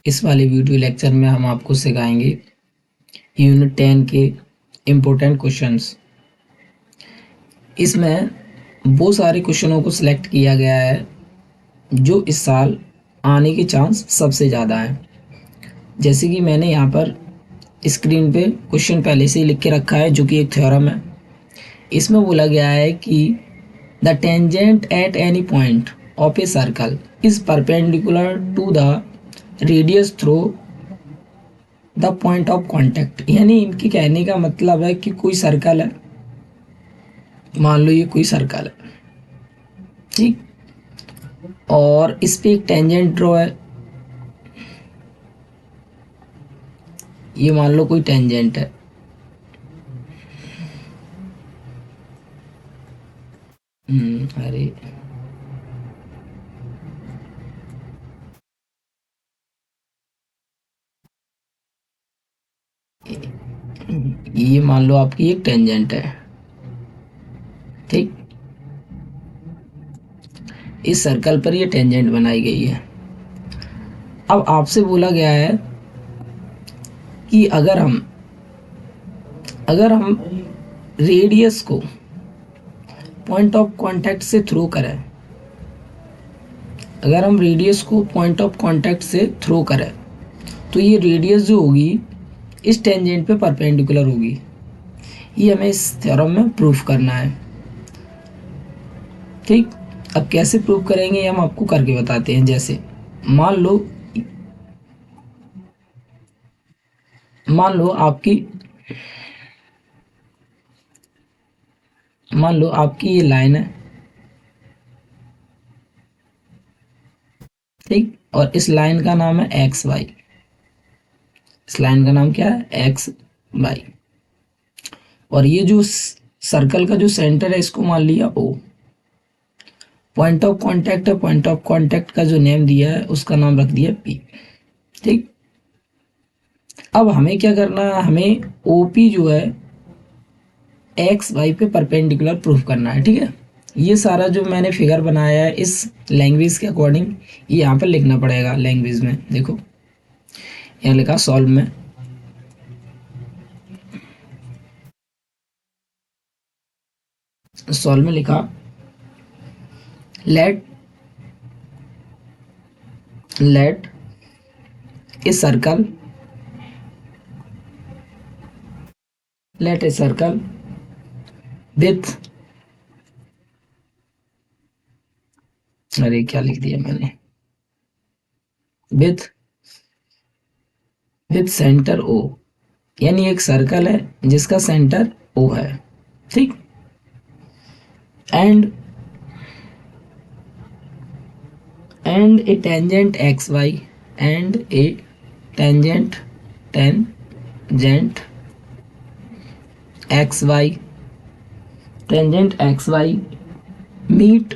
इस वाले video lecture में हम आपको सिखाएंगे यूनिट 10 के इम्पोर्टेंट क्वेश्चंस। इसमें वो सारे क्वेश्चनों को सिलेक्ट किया गया है जो इस साल आने के चांस सबसे ज़्यादा है। जैसे कि मैंने यहाँ पर स्क्रीन पे क्वेश्चन पहले से ही लिख के रखा है, जो कि एक थ्योरम है। इसमें बोला गया है कि the tangent at any point of a circle is perpendicular to the radius through the point of contact. यानी इनके कहने का मतलब है कि कोई सर्कल है, मान लो ये कोई सर्कल है, ठीक, और इस पे एक टेंजेंट ड्रॉ है। ये मान लो कोई टेंजेंट है, अरे ये मान लो आपकी एक टेंजेंट है, ठीक। इस सर्कल पर ये टेंजेंट बनाई गई है। अब आपसे बोला गया है कि अगर हम रेडियस को पॉइंट ऑफ कांटेक्ट से थ्रो करें, अगर हम रेडियस को पॉइंट ऑफ कांटेक्ट से थ्रो करें तो ये रेडियस जो होगी इस टेंजेंट पे परपेंडिकुलर होगी। ये हमें इस थ्योरम में प्रूफ करना है, ठीक। अब कैसे प्रूफ करेंगे ये हम आपको करके बताते हैं। जैसे मान लो मान लो आपकी ये लाइन है, ठीक, और इस लाइन का नाम है एक्स वाई। इस लाइन का नाम क्या है? X Y. और ये जो सर्कल का जो सेंटर है इसको मान लिया ओ। पॉइंट ऑफ कांटेक्ट है, पॉइंट ऑफ कांटेक्ट का जो नेम दिया है उसका नाम रख दिया पी, ठीक। अब हमें क्या करना है? हमें ओपी जो है एक्स वाई पे परपेंडिकुलर प्रूफ करना है, ठीक है। ये सारा जो मैंने फिगर बनाया है इस लैंग्वेज के अकॉर्डिंग ये यहाँ पर लिखना पड़ेगा। लैंग्वेज में देखो, यहाँ लिखा सॉल्व में, सॉल्व में लिखा लेट ए सर्कल विथ, अरे क्या लिख दिया मैंने, विथ सेंटर ओ। यानी एक सर्कल है जिसका सेंटर ओ है, ठीक। And a tangent X Y, and a tangent X Y, tangent X Y meet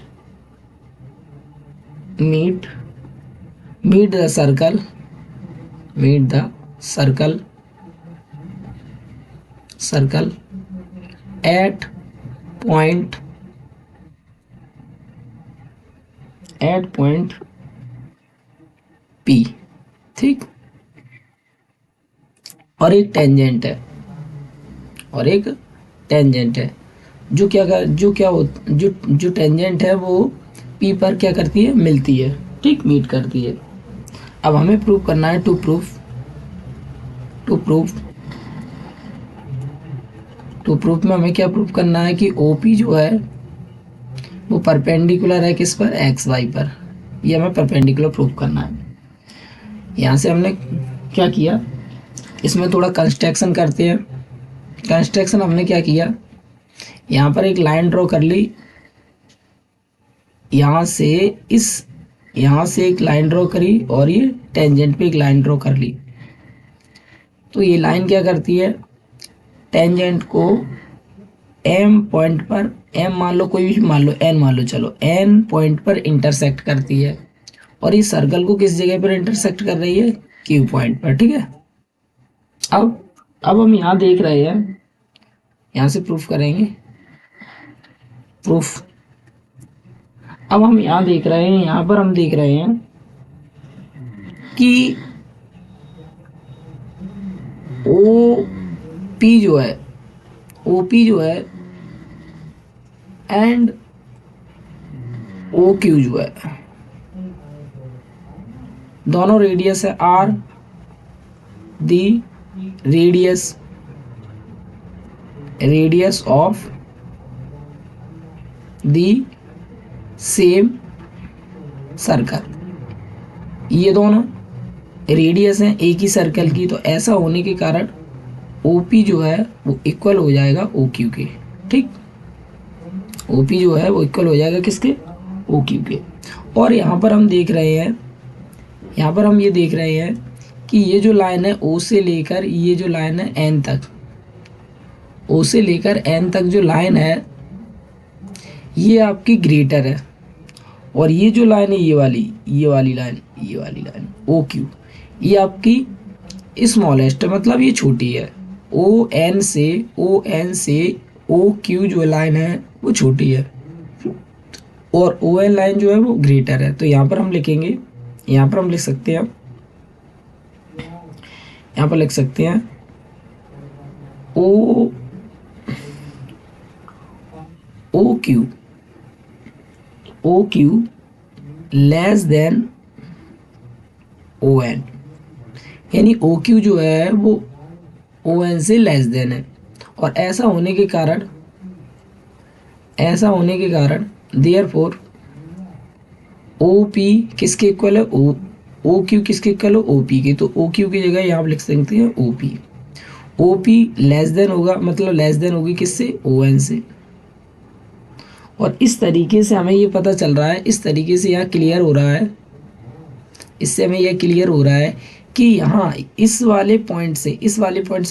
the circle at point P, ठीक। और एक टेंजेंट है, जो टेंजेंट है वो पी पर क्या करती है? मिलती है, ठीक, मीट करती है। अब हमें प्रूव करना है टू प्रूफ में हमें क्या प्रूफ करना है कि ओपी जो है वो परपेंडिकुलर है किस पर? एक्स वाई पर। ये हमें परपेंडिकुलर प्रूफ करना है। यहाँ से हमने क्या किया, इसमें थोड़ा कंस्ट्रक्शन करते हैं। कंस्ट्रक्शन हमने क्या किया, यहाँ पर एक लाइन ड्रॉ कर ली, यहाँ से एक लाइन ड्रॉ करी और ये टेंजेंट पे एक लाइन ड्रॉ कर ली। तो ये लाइन क्या करती है? टेंजेंट को एम पॉइंट पर, एम मान लो, कोई भी मान लो, एन मान लो, चलो एन पॉइंट पर इंटरसेक्ट करती है। और ये सर्कल को किस जगह पर इंटरसेक्ट कर रही है? क्यू पॉइंट पर, ठीक है। अब हम यहाँ देख रहे हैं, यहाँ से प्रूफ करेंगे प्रूफ। अब हम यहाँ देख रहे हैं, यहाँ पर हम देख रहे हैं कि ओ पी जो है, ओ पी जो है एंड ओ क्यू जो है, दोनों रेडियस है are the radius of the same circle. ये दोनों रेडियस हैं एक ही सर्कल की, तो ऐसा होने के कारण OP जो है वो इक्वल हो जाएगा OQ के। ठीक, OP जो है वो इक्वल हो जाएगा किसके, OQ के। और यहाँ पर हम देख रहे हैं, यहाँ पर हम ये देख रहे हैं कि ये जो लाइन है O से लेकर ये जो लाइन है N तक, O से लेकर N तक जो लाइन है ये आपकी ग्रेटर है, और ये जो लाइन है ये वाली लाइन OQ, ये आपकी स्मॉलेस्ट है, मतलब ये छोटी है। ON से OQ जो लाइन है वो छोटी है, और ON लाइन जो है वो ग्रेटर है। तो यहाँ पर हम लिखेंगे, यहाँ पर हम लिख सकते हैं, यहाँ पर लिख सकते हैं OQ लेस देन ON, यानी OQ जो है वो ON से लेस देन है। और ऐसा होने के कारण देयरफॉर OP किसके इक्वल है, OQ किसके इक्वल है, OP के। तो OQ की जगह यहाँ पर लिख सकते हैं OP लेस देन होगा, मतलब लेस देन होगी किससे, ON से। और इस तरीके से हमें ये पता चल रहा है, इस तरीके से यहाँ क्लियर हो रहा है, इससे हमें यह क्लियर हो रहा है कि यहाँ इस वाले पॉइंट से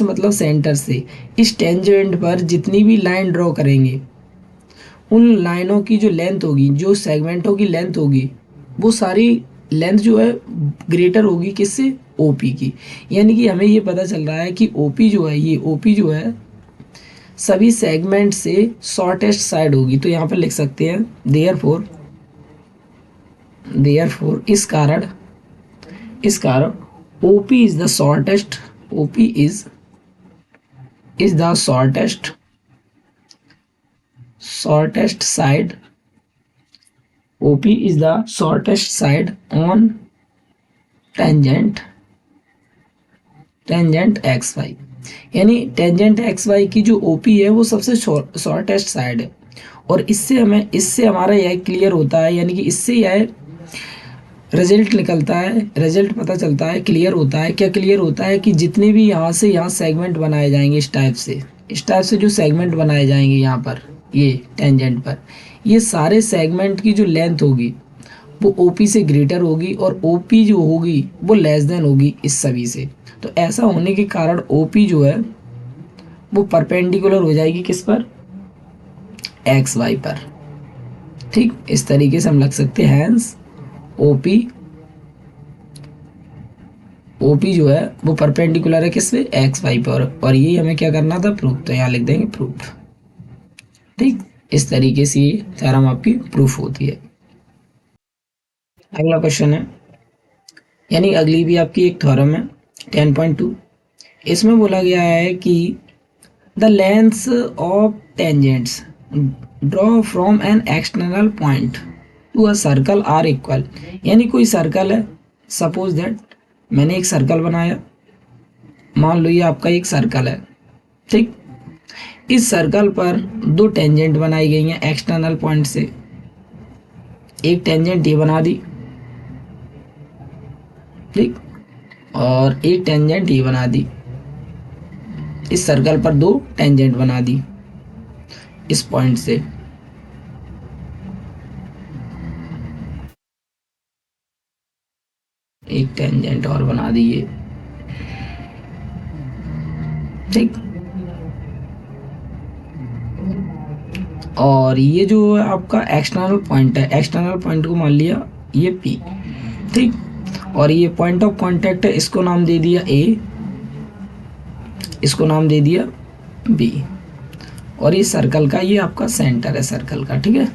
मतलब सेंटर से इस टेंजेंट पर जितनी भी लाइन ड्रॉ करेंगे उन लाइनों की जो लेंथ होगी, जो सेगमेंटों की लेंथ होगी, वो सारी लेंथ जो है ग्रेटर होगी किससे, OP की। यानी कि हमें ये पता चल रहा है कि OP जो है, ये OP जो है सभी सेगमेंट से शॉर्टेस्ट साइड होगी। तो यहाँ पर लिख सकते हैं देयरफॉर इस कारण OP is the shortest side, OP is the shortest side on tangent XY, यानी टेंजेंट XY की जो OP है वो सबसे शॉर्टेस्ट साइड है। और इससे हमारा यह क्लियर होता है, यानी कि इससे यह रिजल्ट निकलता है, रिजल्ट पता चलता है, क्लियर होता है। क्या क्लियर होता है कि जितने भी यहाँ से यहाँ सेगमेंट बनाए जाएंगे इस टाइप से जो सेगमेंट बनाए जाएंगे यहाँ पर ये टेंजेंट पर, ये सारे सेगमेंट की जो लेंथ होगी वो OP से ग्रेटर होगी, और OP जो होगी वो लेस देन होगी इस सभी से। तो ऐसा होने के कारण OP जो है वो परपेंडिकुलर हो जाएगी किस पर, XY पर। ठीक, इस तरीके से हम लग सकते हैं हैंस OP जो है वो परपेंडिकुलर है किस पे, XY पर। और ये हमें क्या करना था, प्रूफ। तो यहाँ लिख देंगे प्रूफ। ठीक, इस तरीके से ये थ्योरम आपकी प्रूफ होती है। अगला क्वेश्चन है, यानी अगली भी आपकी एक थ्योरम है 10.2। इसमें बोला गया है कि the lengths of tangents draw from an external point to a circle are equal. यानी कोई सर्कल है, सपोज दैट मैंने एक सर्कल बनाया, मान लो ये आपका एक सर्कल है। ठीक, इस सर्कल पर दो टेंजेंट बनाई गई हैं एक्सटर्नल पॉइंट से। एक टेंजेंट ये बना दी, ठीक, और एक टेंजेंट ये बना दी। इस सर्कल पर दो टेंजेंट बना दी इस पॉइंट से। एक टेंजेंट और बना दिए, ठीक। और ये जो आपका एक्सटर्नल पॉइंट है, एक्सटर्नल पॉइंट को मान लिया ये P, ठीक। और ये पॉइंट ऑफ कांटेक्ट है, इसको नाम दे दिया A, इसको नाम दे दिया B। और ये सर्कल का ये आपका सेंटर है सर्कल का, ठीक है,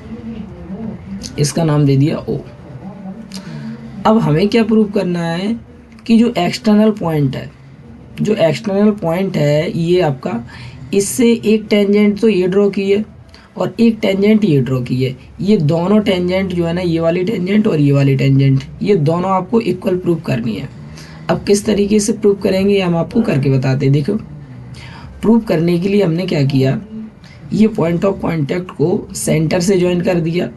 इसका नाम दे दिया O। अब हमें क्या प्रूव करना है कि जो एक्सटर्नल पॉइंट है जो एक्सटर्नल पॉइंट है ये आपका, इससे एक टेंजेंट तो ये ड्रॉ की है और एक टेंजेंट ये ड्रॉ की है। ये दोनों टेंजेंट जो है ना, ये वाली टेंजेंट और ये वाली टेंजेंट, ये दोनों आपको इक्वल प्रूव करनी है। अब किस तरीके से प्रूव करेंगे हम आपको करके बताते हैं। देखो, प्रूव करने के लिए हमने क्या किया, ये पॉइंट ऑफ कांटेक्ट को सेंटर से ज्वाइन कर दिया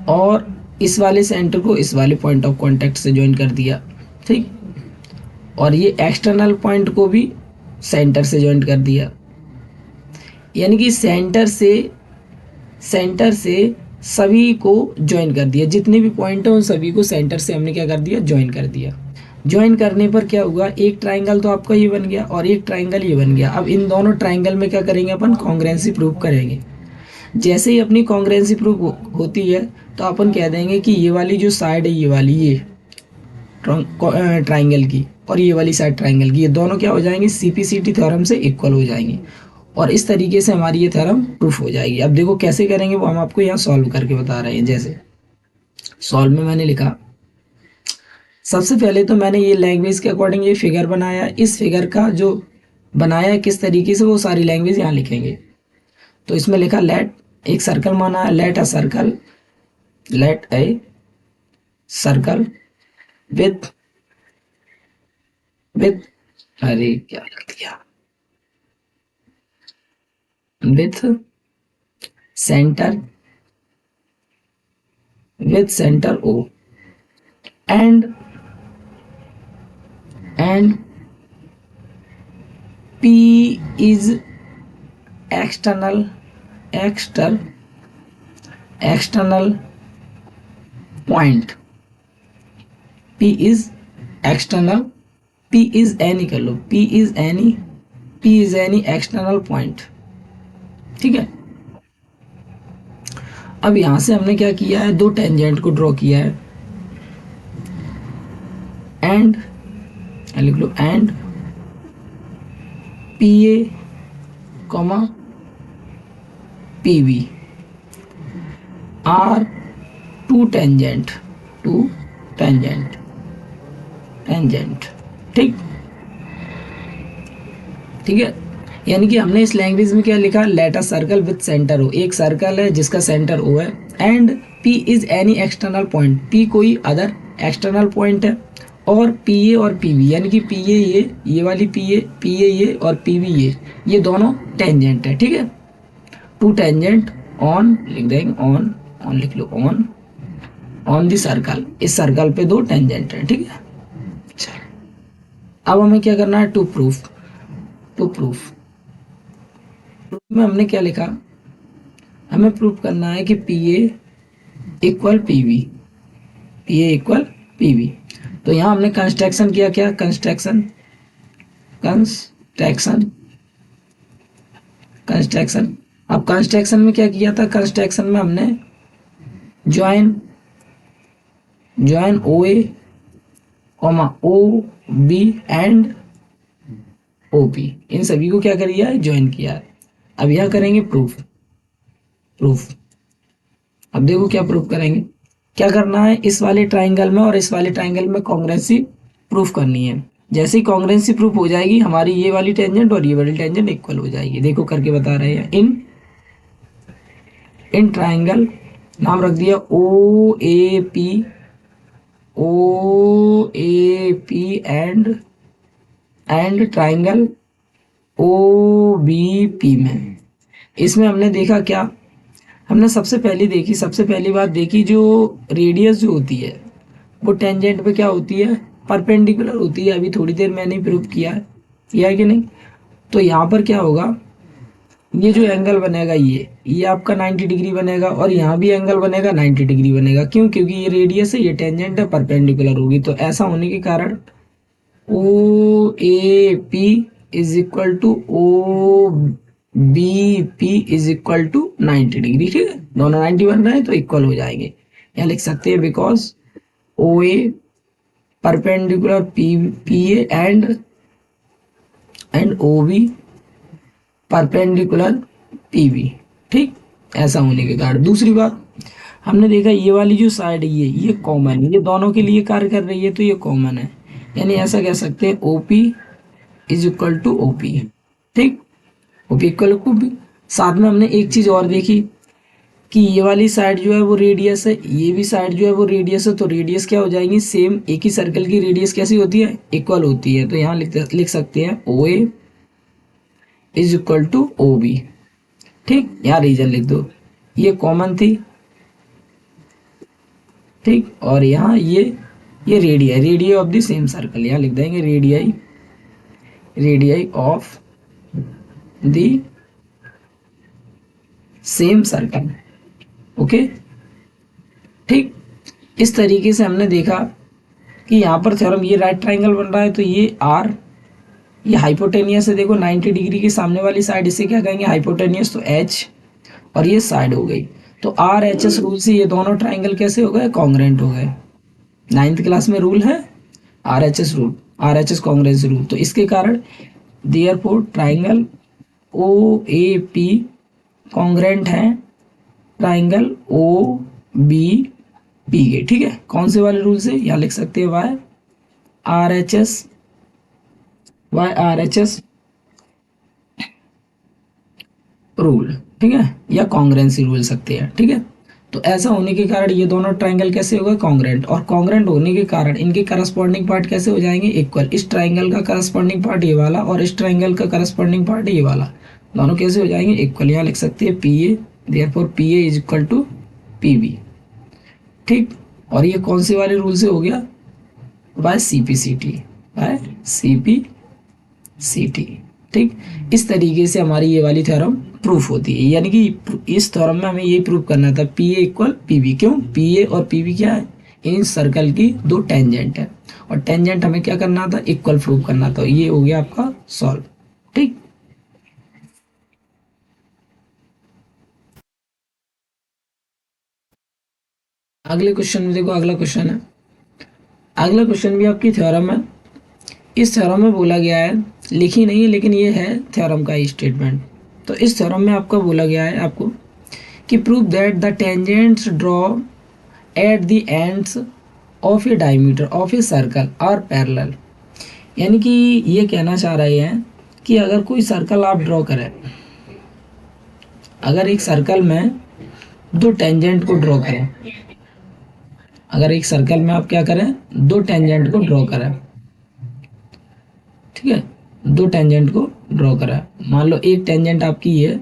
और इस वाले सेंटर को इस वाले पॉइंट ऑफ कांटेक्ट से ज्वाइन कर दिया, ठीक। और ये एक्सटर्नल पॉइंट को भी सेंटर से ज्वाइन कर दिया, यानी कि सेंटर से सभी को ज्वाइन कर दिया। जितने भी पॉइंट हैं उन सभी को सेंटर से हमने क्या कर दिया, ज्वाइन कर दिया। ज्वाइन करने पर क्या हुआ, एक ट्राइंगल तो आपका ये बन गया और एक ट्राइंगल ये बन गया। अब इन दोनों ट्राइंगल में क्या करेंगे, अपन कॉन्ग्रुएंसी प्रूव करेंगे। जैसे ही अपनी कॉन्ग्रुएंसी प्रूव होती है तो अपन कह देंगे कि ये वाली जो साइड है, ये वाली, ये ट्राइंगल की और ये वाली साइड ट्राइंगल की, ये दोनों क्या हो जाएंगे, सीपीसीटी थ्योरम से इक्वल हो जाएंगे और इस तरीके से हमारी ये थ्योरम प्रूफ हो जाएगी। अब देखो कैसे करेंगे वो हम आपको यहाँ सॉल्व करके बता रहे हैं। जैसे सॉल्व में मैंने लिखा, सबसे पहले तो मैंने ये लैंग्वेज के अकॉर्डिंग ये फिगर बनाया। इस फिगर का जो बनाया किस तरीके से, वो सारी लैंग्वेज यहाँ लिखेंगे। तो इसमें लिखा लेट, एक सर्कल माना, लेट अ सर्कल विथ अरे क्या लिख दिया, with centre O and P is external point, P is external, P is any कर लो, P is any external point, ठीक है। अब यहां से हमने क्या किया है, दो टेंजेंट को ड्रॉ किया है एंड लिख लो, and PA, PB are two tangent, ठीक है। यानी कि हमने इस लैंग्वेज में क्या लिखा, let a circle with centre O, एक सर्कल है जिसका सेंटर O है, and P is any external point, P कोई अदर एक्सटर्नल पॉइंट है, और PA और PB, यानी कि PA ये वाली PA ये और PB ये दोनों टेंजेंट है, ठीक है। टू टेंजेंट ऑन लिख देंगे, ऑन लिख लो, ऑन दी सर्कल, इस सर्कल पे दो टेंजेंट है, ठीक है। अब हमें क्या करना है, टू प्रूफ में हमने क्या लिखा, हमें प्रूफ करना है कि PA इक्वल PB। तो यहाँ हमने कंस्ट्रक्शन किया, क्या कंस्ट्रक्शन, अब कंस्ट्रक्शन में क्या किया था, कंस्ट्रक्शन में हमने join OA, OB and OP, इन सभी को क्या कर दिया है, ज्वाइन किया है। अब यह करेंगे प्रूफ। अब देखो क्या प्रूफ करेंगे, क्या करना है, इस वाले ट्राइंगल में और इस वाले ट्राइंगल में कॉन्ग्रुएंसी प्रूफ करनी है। जैसे ही कॉन्ग्रुएंसी प्रूफ हो जाएगी, हमारी ये वाली टेंजेंट और ये वाली टेंजेंट इक्वल हो जाएगी। देखो करके बता रहे हैं, इन ट्राइंगल, नाम रख दिया OAP एंड ट्राइंगल OBP में, इसमें हमने देखा क्या, हमने सबसे पहली बात देखी, जो रेडियस जो होती है वो टेंजेंट पे क्या होती है, परपेंडिकुलर होती है। अभी थोड़ी देर मैंने प्रूव किया है कि नहीं। तो यहाँ पर क्या होगा, ये जो एंगल बनेगा ये आपका 90 डिग्री बनेगा और यहाँ भी एंगल बनेगा 90 डिग्री बनेगा। क्यों, क्योंकि ये रेडियस है, ये टेंजेंट है, परपेंडिकुलर होगी। तो ऐसा होने के कारण OAP is equal to OBP is equal to 90 degree, ठीक है। दोनों 90 बन रहे हैं तो इक्वल हो जाएंगे। यहाँ लिख सकते हैं, because OA perpendicular PA and OB perpendicular PB, ठीक। ऐसा होने के कारण, दूसरी बात हमने देखा, ये वाली जो साइड है ये कॉमन है, ये दोनों के लिए कार्य कर रही है, तो ये कॉमन है। यानी ऐसा कह सकते हैं OP is equal to OP। ठीक, OP इक्वल टू OP। साथ में हमने एक चीज और देखी कि ये वाली साइड जो है वो रेडियस है, ये भी साइड जो है वो रेडियस है, तो रेडियस क्या हो जाएंगी सेम। एक ही सर्कल की रेडियस कैसी होती है, इक्वल होती है। तो यहाँ लिख सकते हैं OA is equal to OB। ठीक, यहाँ रीजन लिख दो, ये कॉमन थी। ठीक, और यहाँ ये radii of the same circle, यहाँ लिख देंगे radii of the same circle. Okay, ठीक। इस तरीके से हमने देखा कि यहाँ पर थ्योरम ये राइट ट्राइंगल बन रहा है, तो ये आर, ये हाइपोटेनियस है। देखो 90 डिग्री के सामने वाली साइड, इसे क्या कहेंगे हाइपोटेनियस, तो एच, और ये साइड हो गई। तो RHS रूल से ये दोनों ट्राइंगल कैसे हो गए, कॉन्ग्रेंट हो गए। 9th क्लास में रूल है RHS rule, RHS congruence rule. तो इसके कारण देयरफॉर ट्राइंगल OAP कॉन्ग्रेंट है ट्राइंगल OBP के। ठीक है, कौन से वाले रूल से, यहाँ लिख सकते हैं YRHS रूल। ठीक है, या कॉन्ग्रेंसी रूल सकते हैं। ठीक है, तो ऐसा होने के कारण ये दोनों ट्राइंगल कैसे हो गए, कॉन्ग्रेंट। और कॉन्ग्रेंट होने के कारण इनके करस्पॉन्डिंग पार्ट कैसे हो जाएंगे, इक्वल। इस ट्राइंगल का करस्पॉन्डिंग पार्ट ये वाला और इस ट्राइंगल का करस्पॉन्डिंग पार्ट ये वाला, दोनों कैसे हो जाएंगे, इक्वल। यहाँ लिख सकते हैं PA, therefore PA is equal to PB। ठीक, और ये कौन से वाले रूल से हो गया, बाय CPCT, बाय CPCT। ठीक, इस तरीके से हमारी ये वाली थ्योरम प्रूफ होती है। यानी कि इस थ्योरम में हमें ये प्रूफ करना था PA इक्वल PB। क्यों, PA और PB क्या है, इन सर्कल की दो टेंजेंट है, और टेंजेंट हमें क्या करना था, इक्वल प्रूफ करना था। ये हो गया आपका सॉल्व। ठीक, अगले क्वेश्चन में देखो, अगला क्वेश्चन है, अगला क्वेश्चन भी आपकी थ्योरम है। इस थ्योरम में बोला गया है, लिखी नहीं है लेकिन ये है थ्योरम का स्टेटमेंट। तो इस थ्योरम में आपका बोला गया है आपको कि prove that the tangents draw at the ends of a diameter of a circle are parallel. यानी कि ये कहना चाह रहे हैं कि अगर कोई सर्कल आप ड्रॉ करें, अगर एक सर्कल में दो टेंजेंट को ड्रॉ करें, अगर एक सर्कल में आप क्या करें, दो टेंजेंट को ड्रॉ करें। ठीक है, दो टेंजेंट को ड्रॉ करें। मान लो एक टेंजेंट आपकी ये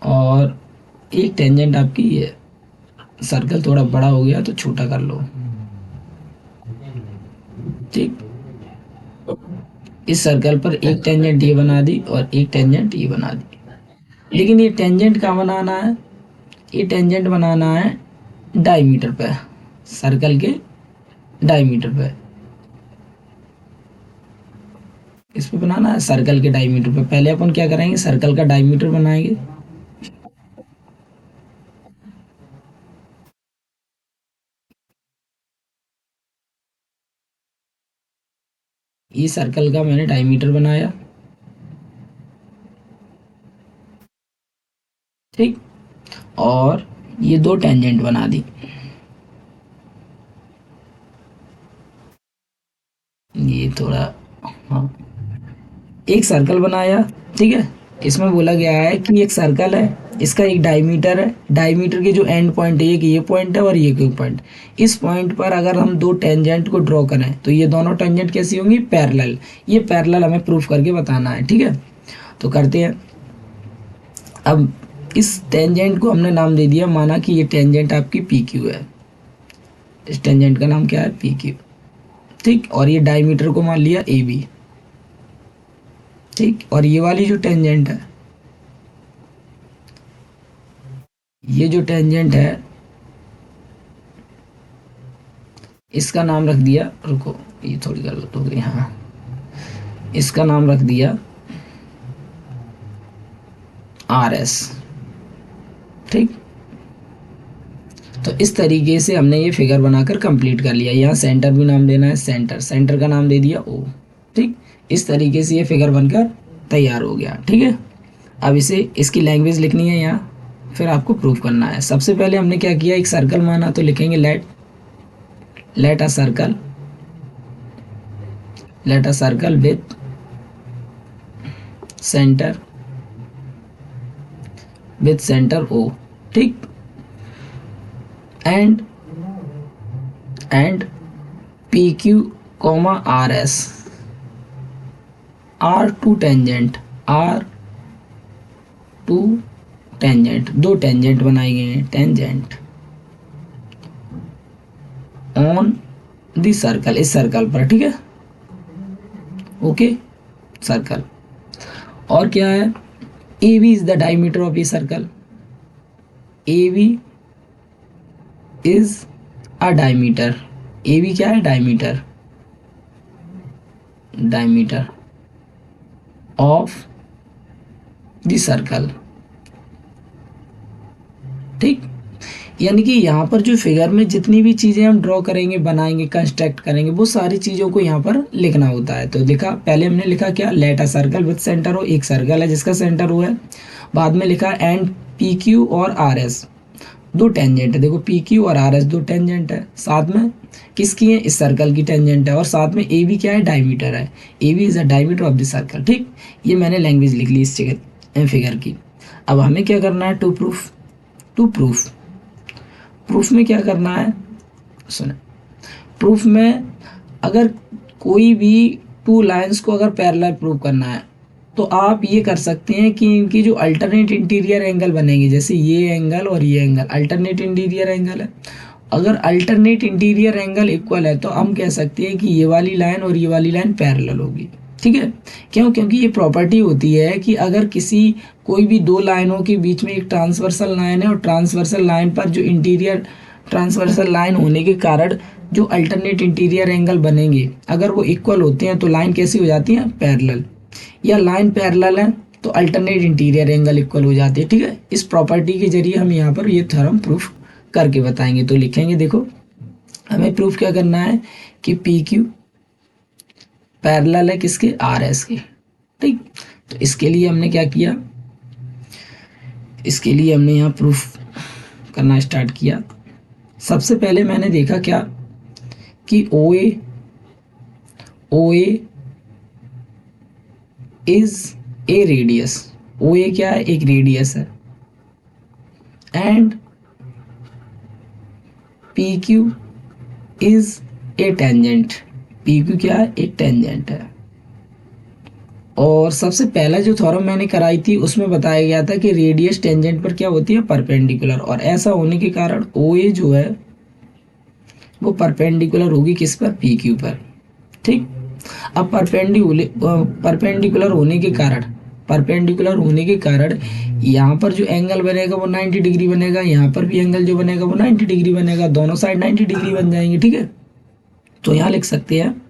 और एक टेंजेंट आपकी ये। सर्कल थोड़ा बड़ा हो गया तो छोटा कर लो। ठीक, इस सर्कल पर एक टेंजेंट ये बना दी और एक टेंजेंट ये बना दी। लेकिन ये टेंजेंट कहाँ बनाना है, ये टेंजेंट बनाना है डायमीटर पे, सर्कल के डायमीटर पे। इस पे बनाना है सर्कल के डायमीटर पे। पहले अपन क्या करेंगे, सर्कल का डायमीटर बनाएंगे। ये सर्कल का मैंने डायमीटर बनाया। ठीक, और ये दो टेंजेंट बना दी। ये थोड़ा, हाँ, एक सर्कल बनाया। ठीक है, इसमें बोला गया है कि एक सर्कल है, इसका एक डायमीटर है, डायमीटर के जो एंड पॉइंट है, एक ये पॉइंट है और ये पॉइंट। इस पॉइंट पर अगर हम दो टेंजेंट को ड्रॉ करें तो ये दोनों टेंजेंट कैसी होंगी, पैरेलल। ये पैरेलल हमें प्रूफ करके बताना है। ठीक है, तो करते हैं। अब इस टेंजेंट को हमने नाम दे दिया, माना कि ये टेंजेंट आपकी PQ है। इस टेंजेंट का नाम क्या है, PQ। ठीक, और ये डायमीटर को मान लिया AB। ठीक, और ये वाली जो टेंजेंट है, ये जो टेंजेंट है इसका नाम रख दिया, रुको ये थोड़ी गलत हो गई, हाँ, इसका नाम रख दिया RS। ठीक, तो इस तरीके से हमने ये फिगर बनाकर कंप्लीट कर लिया। यहाँ सेंटर भी नाम देना है, सेंटर, सेंटर का नाम दे दिया O। ठीक, इस तरीके से ये फिगर बनकर तैयार हो गया। ठीक है, अब इसे, इसकी लैंग्वेज लिखनी है यहाँ, फिर आपको प्रूफ करना है। सबसे पहले हमने क्या किया, एक सर्कल माना तो लिखेंगे let a circle with center O, ठीक, and PQ, RS are two tangent, दो टेंजेंट बनाए गए हैं, टेंजेंट ऑन द सर्कल, इस सर्कल पर, ठीक है, ओके, सर्कल। और क्या है, AB is the diameter of a circle, AB is a diameter, AB क्या है, डायमीटर ऑफ द सर्कल, ठीक। यानी कि यहाँ पर जो फिगर में जितनी भी चीज़ें हम ड्रॉ करेंगे, बनाएंगे, कंस्ट्रक्ट करेंगे, वो सारी चीज़ों को यहाँ पर लिखना होता है। तो लिखा, पहले हमने लिखा क्या, let a circle with centre O, एक सर्कल है जिसका सेंटर हो है। बाद में लिखा एंड PQ और RS दो टेंजेंट है, देखो PQ और RS दो टेंजेंट है, साथ में किसकी है, इस सर्कल की टेंजेंट है, और साथ में AB क्या है, डायमीटर है, AB is a diameter of the circle, ठीक। ये मैंने लैंग्वेज लिख ली इस जगह फिगर की। अब हमें क्या करना है, टू प्रूफ में क्या करना है, सुने, प्रूफ में अगर कोई भी टू लाइंस को अगर पैरेलल प्रूव करना है तो आप ये कर सकते हैं कि इनकी जो अल्टरनेट इंटीरियर एंगल बनेंगे, जैसे ये एंगल और ये एंगल अल्टरनेट इंटीरियर एंगल है, अगर अल्टरनेट इंटीरियर एंगल इक्वल है तो हम कह सकते हैं कि ये वाली लाइन और ये वाली लाइन पैरेलल होगी, ठीक है। क्यों, क्योंकि ये प्रॉपर्टी होती है कि अगर कोई भी दो लाइनों के बीच में एक ट्रांसवर्सल लाइन है और ट्रांसवर्सल लाइन पर जो इंटीरियर ट्रांसवर्सल लाइन होने के कारण जो अल्टरनेट इंटीरियर एंगल बनेंगे, अगर वो इक्वल होते हैं तो लाइन कैसी हो जाती है, पैरेलल, या लाइन पैरेलल है तो अल्टरनेट इंटीरियर एंगल इक्वल हो जाती है, ठीक है। इस प्रॉपर्टी के जरिए हम यहाँ पर ये थ्योरम प्रूफ करके बताएंगे। तो लिखेंगे, देखो हमें प्रूफ क्या करना है कि PQ पैरेलल है किसके, RS के, ठीक। तो इसके लिए हमने क्या किया, इसके लिए हमने यहाँ प्रूफ करना स्टार्ट किया। सबसे पहले मैंने देखा क्या कि OA is a radius, OA क्या है, एक रेडियस है, and PQ is a tangent, PQ क्या है, एक टेंजेंट है। और सबसे पहला जो थ्योरम मैंने कराई थी उसमें बताया गया था कि रेडियस टेंजेंट पर क्या होती है, परपेंडिकुलर, और ऐसा होने के कारण OA जो है वो परपेंडिकुलर होगी किस पर, PQ पर, ठीक। अब परपेंडिकुलर होने के कारण यहाँ पर जो एंगल बनेगा वो 90 डिग्री बनेगा, यहाँ पर भी एंगल जो बनेगा वो 90 डिग्री बनेगा, दोनों साइड 90 डिग्री बन जाएंगे, ठीक है। तो यहाँ लिख सकते हैं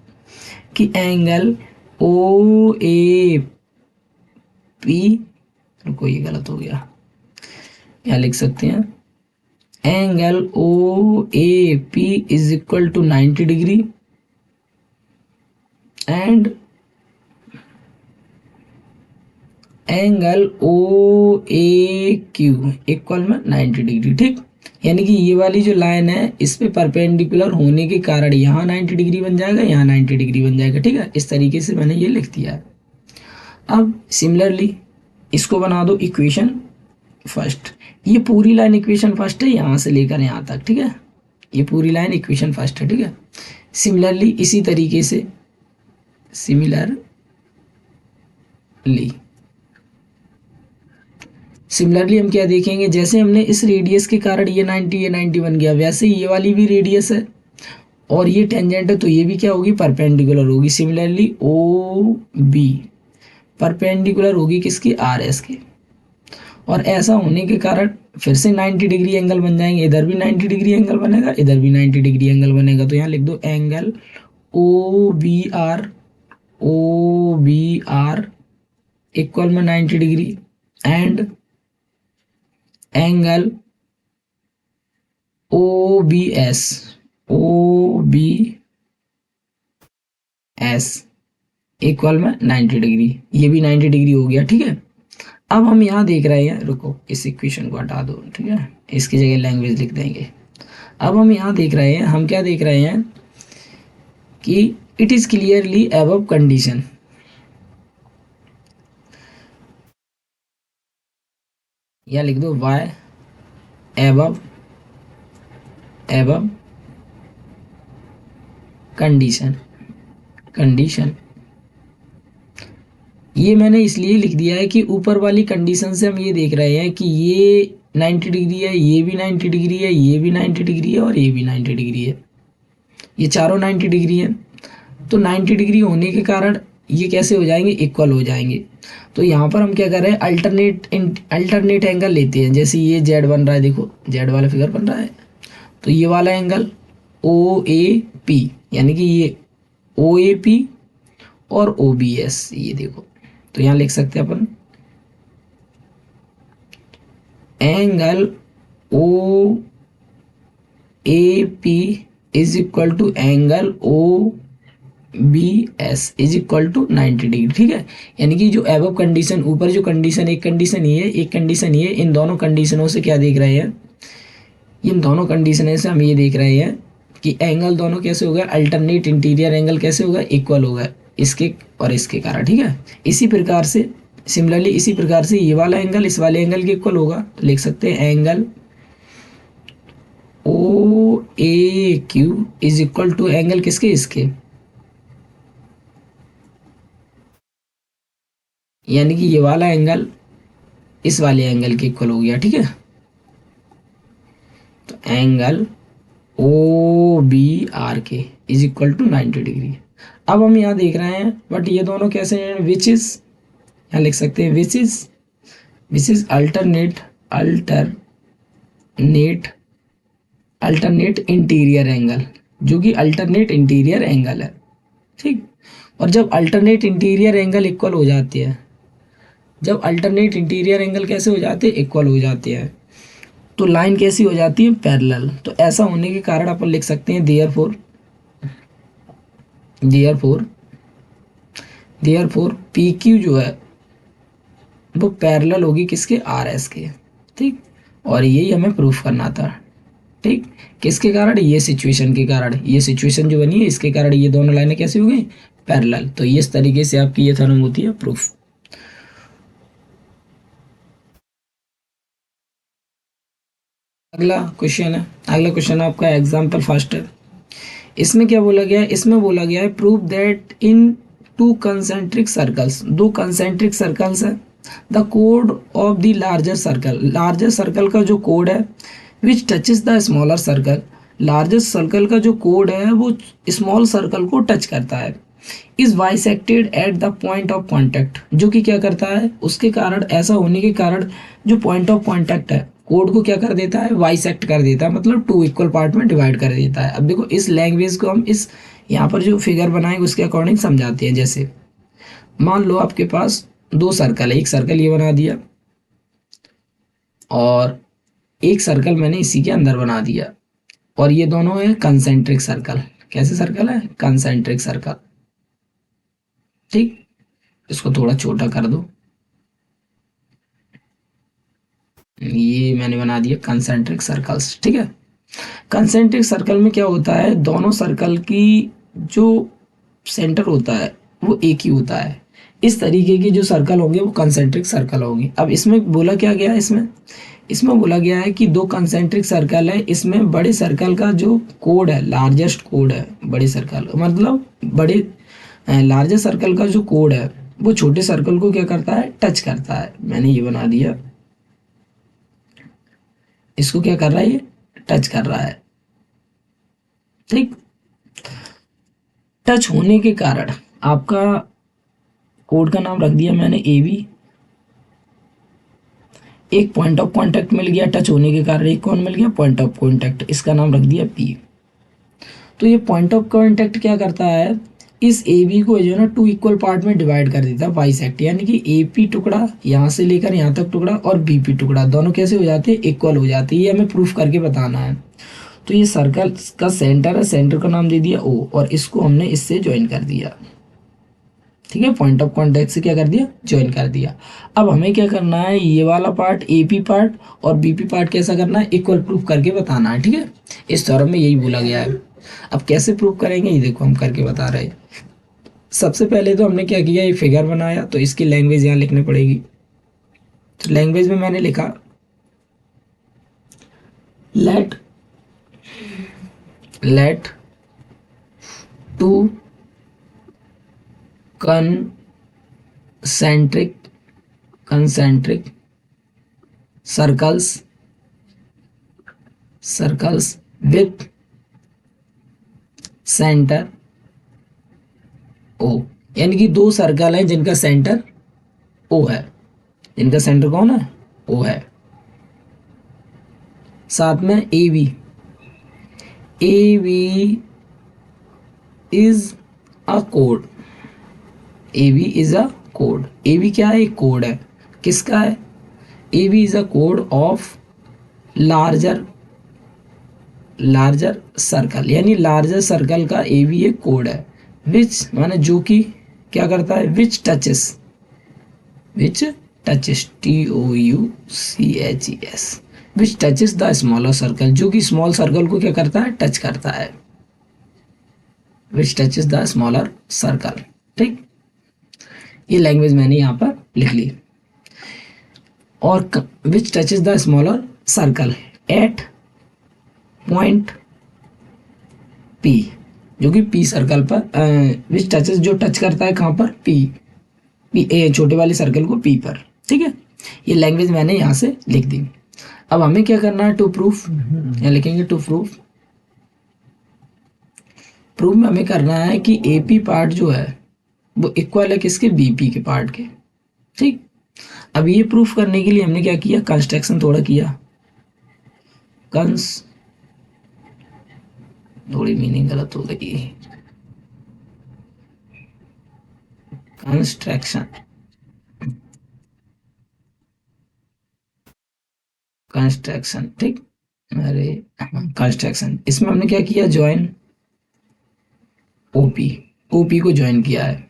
कि एंगल OAP, रुको ये गलत हो गया, यहाँ लिख सकते हैं angle OAP is equal to 90 degree and angle OAQ equal में 90 डिग्री, ठीक। यानी कि ये वाली जो लाइन है इस पे परपेंडिकुलर होने के कारण यहाँ 90 डिग्री बन जाएगा, यहाँ 90 डिग्री बन जाएगा, ठीक है। इस तरीके से मैंने ये लिख दिया है। अब सिमिलरली इसको बना दो इक्वेशन फर्स्ट, ये पूरी लाइन इक्वेशन फर्स्ट है यहाँ से लेकर यहाँ तक, ठीक है, ये पूरी लाइन इक्वेशन फर्स्ट है, ठीक है। सिमिलरली इसी तरीके से सिमिलरली हम क्या देखेंगे, जैसे हमने इस रेडियस के कारण ये 90 बन गया, वैसे ये वाली भी रेडियस है और ये टेंजेंट है तो ये भी क्या होगी, परपेंडिकुलर होगी। सिमिलरली OB परपेंडिकुलर होगी किसकी, RS के, और ऐसा होने के कारण फिर से 90 डिग्री एंगल बन जाएंगे, इधर भी 90 डिग्री एंगल बनेगा, इधर भी 90 डिग्री एंगल बनेगा। तो यहाँ लिख दो एंगल OBR इक्वल में 90 degree and angle OBS equal में 90 डिग्री, ये भी 90 डिग्री हो गया, ठीक है। अब हम यहाँ देख रहे हैं, रुको इस इक्वेशन को हटा दो, ठीक है, इसकी जगह लैंग्वेज लिख देंगे। अब हम यहाँ देख रहे हैं, हम क्या देख रहे हैं कि it is clearly above condition, या लिख दो वाई अबव कंडीशन। ये मैंने इसलिए लिख दिया है कि ऊपर वाली कंडीशन से हम ये देख रहे हैं कि ये 90 डिग्री है, ये भी 90 डिग्री है, ये भी 90 डिग्री है और ये भी 90 डिग्री है, ये चारों 90 डिग्री है। तो 90 डिग्री होने के कारण ये कैसे हो जाएंगे, इक्वल हो जाएंगे। तो यहाँ पर हम क्या कर रहे हैं, अल्टरनेट एंगल लेते हैं। जैसे ये जेड बन रहा है, देखो जेड वाला फिगर बन रहा है, तो ये वाला एंगल ओ ए पी, यानी कि ये ओ ए पी और ओ बी एस, ये देखो। तो यहाँ लिख सकते हैं अपन angle O A P is equal to angle O B S is equal to 90 degree. ठीक है, यानी कि जो एबव कंडीशन, ऊपर जो कंडीशन, एक कंडीशन ये है, एक कंडीशन ये, इन दोनों कंडीशनों से क्या देख रहे हैं, इन दोनों कंडीशन से हम ये देख रहे हैं कि एंगल दोनों कैसे हो गए, अल्टरनेट इंटीरियर एंगल कैसे होगा, इक्वल होगा इसके और इसके कारण। ठीक है, इसी प्रकार से सिमिलरली इसी प्रकार से ये वाला एंगल इस वाले एंगल के इक्वल होगा। तो लिख सकते हैं angle O A Q is equal to angle किसके, इसके, यानी कि ये वाला एंगल इस वाले एंगल के इक्वल हो गया। ठीक है, तो एंगल ओ बी आर के इज इक्वल टू 90 डिग्री। अब हम यहाँ देख रहे हैं बट ये दोनों कैसे हैं, विच इज, यहाँ लिख सकते हैं which is alternate interior angle, जो कि अल्टरनेट इंटीरियर एंगल है। ठीक, और जब अल्टरनेट इंटीरियर एंगल इक्वल हो जाती है, जब अल्टरनेट इंटीरियर एंगल कैसे हो जाते हैं, इक्वल हो जाते हैं, तो लाइन कैसी हो जाती है, पैरेलल। तो ऐसा होने के कारण अपन लिख सकते हैं देयरफॉर पी क्यू जो है वो पैरेलल होगी किसके, आर एस के। ठीक, और यही हमें प्रूफ करना था। ठीक, किसके कारण, ये सिचुएशन के कारण, ये सिचुएशन जो बनी है इसके कारण ये दोनों लाइनें कैसी हो गई, पैरेलल। तो इस तरीके से आपकी ये थ्योरम होती है प्रूफ। अगला क्वेश्चन आपका एग्जाम्पल फर्स्ट है। इसमें क्या बोला गया है, इसमें बोला गया है प्रूव दैट इन दो कंसेंट्रिक सर्कल्स है, the code of the larger circle का जो कोड है विच touches the smaller circle, largest circle का जो कोड है वो स्मॉल सर्कल को टच करता है, is bisected at the point of contact, जो कि क्या करता है, उसके कारण, ऐसा होने के कारण जो पॉइंट ऑफ कॉन्टैक्ट है कोड को क्या कर देता है, बाइसेक्ट कर देता है, मतलब टू इक्वल पार्ट में डिवाइड कर देता है। अब देखो इस लैंग्वेज को हम इस यहाँ पर जो फिगर बनाएंगे उसके अकॉर्डिंग समझाते हैं। जैसे मान लो आपके पास दो सर्कल है, एक सर्कल ये बना दिया और एक सर्कल मैंने इसी के अंदर बना दिया, और ये दोनों है कंसेंट्रिक सर्कल। कैसे सर्कल है, कंसेंट्रिक सर्कल। ठीक, इसको थोड़ा छोटा कर दो, ये मैंने बना दिया कंसेंट्रिक सर्कल्स। ठीक है, कंसेंट्रिक सर्कल में क्या होता है, दोनों सर्कल की जो सेंटर होता है वो एक ही होता है। इस तरीके के जो सर्कल होंगे वो कंसेंट्रिक सर्कल होंगे। अब इसमें बोला क्या गया है, इसमें बोला गया है कि दो कंसेंट्रिक सर्कल है, इसमें बड़े सर्कल का जो कोड है, लार्जेस्ट कोड है, बड़े सर्कल मतलब बड़े लार्जेस्ट सर्कल का जो कोड है वो छोटे सर्कल को क्या करता है, टच करता है। मैंने ये बना दिया, इसको क्या कर रहा है, ये टच कर रहा है। ठीक, टच होने के कारण आपका कोड का नाम रख दिया मैंने ए बी, एक पॉइंट ऑफ कांटेक्ट मिल गया, टच होने के कारण एक कौन मिल गया, पॉइंट ऑफ कांटेक्ट, इसका नाम रख दिया पी। तो ये पॉइंट ऑफ कांटेक्ट क्या करता है, इस ए बी को जो है ना टू इक्वल पार्ट में डिवाइड कर देता है, बाइसेक्ट, यानी कि ए पी टुकड़ा यहाँ से लेकर यहाँ तक टुकड़ा और बी पी टुकड़ा दोनों कैसे हो जाते हैं, इक्वल हो जाते हैं। ये हमें प्रूफ करके बताना है। तो ये सर्कल का सेंटर है, सेंटर का नाम दे दिया ओ, और इसको हमने इससे ज्वाइन कर दिया। ठीक है, पॉइंट ऑफ कांटेक्ट से क्या कर दिया, ज्वाइन कर दिया। अब हमें क्या करना है, ये वाला पार्ट ए पी पार्ट और बी पी पार्ट कैसा करना है, इक्वल प्रूफ करके बताना है। ठीक है, इस थ्योरम में यही बोला गया है। अब कैसे प्रूव करेंगे ये देखो हम करके बता रहे हैं। सबसे पहले तो हमने क्या किया, ये फिगर बनाया, तो इसकी लैंग्वेज यहाँ लिखनी पड़ेगी। तो लैंग्वेज में मैंने लिखा let two concentric circles with centre O, यानी कि दो सर्कल हैं जिनका सेंटर ओ है। जिनका सेंटर कौन है, ओ है। साथ में ए B is a code. A B is a code. A B क्या है, एक कोड है। किसका है, ए बी इज अ कोड ऑफ लार्जर सर्कल, यानी लार्जर सर्कल का ए बी एक कोड है। विच माने जो कि क्या करता है, विच touches TOUCHES, which touches the smaller circle, जो कि स्मॉल सर्कल को क्या करता है, टच करता है। विच टचेस द स्मॉलर सर्कल। ठीक, ये लैंग्वेज मैंने यहाँ पर लिख ली। और विच touches the smaller circle at point P, जो कि P सर्कल पर, विच टचेस जो टच करता है कहाँ पर, P छोटे वाले सर्कल को P पर। ठीक है, ये लैंग्वेज मैंने यहाँ से लिख दी। अब हमें क्या करना है, टू प्रूफ, यहाँ लिखेंगे टू प्रूफ में हमें करना है कि AP पार्ट जो है वो इक्वल है किसके, BP के पार्ट के। ठीक, अब ये प्रूफ करने के लिए हमने क्या किया, कंस्ट्रक्शन थोड़ा किया। थोड़ी मीनिंग गलत हो गई। कंस्ट्रक्शन, ठीक, अरे कंस्ट्रक्शन, इसमें हमने क्या किया, ज्वाइन ओपी को ज्वाइन किया है।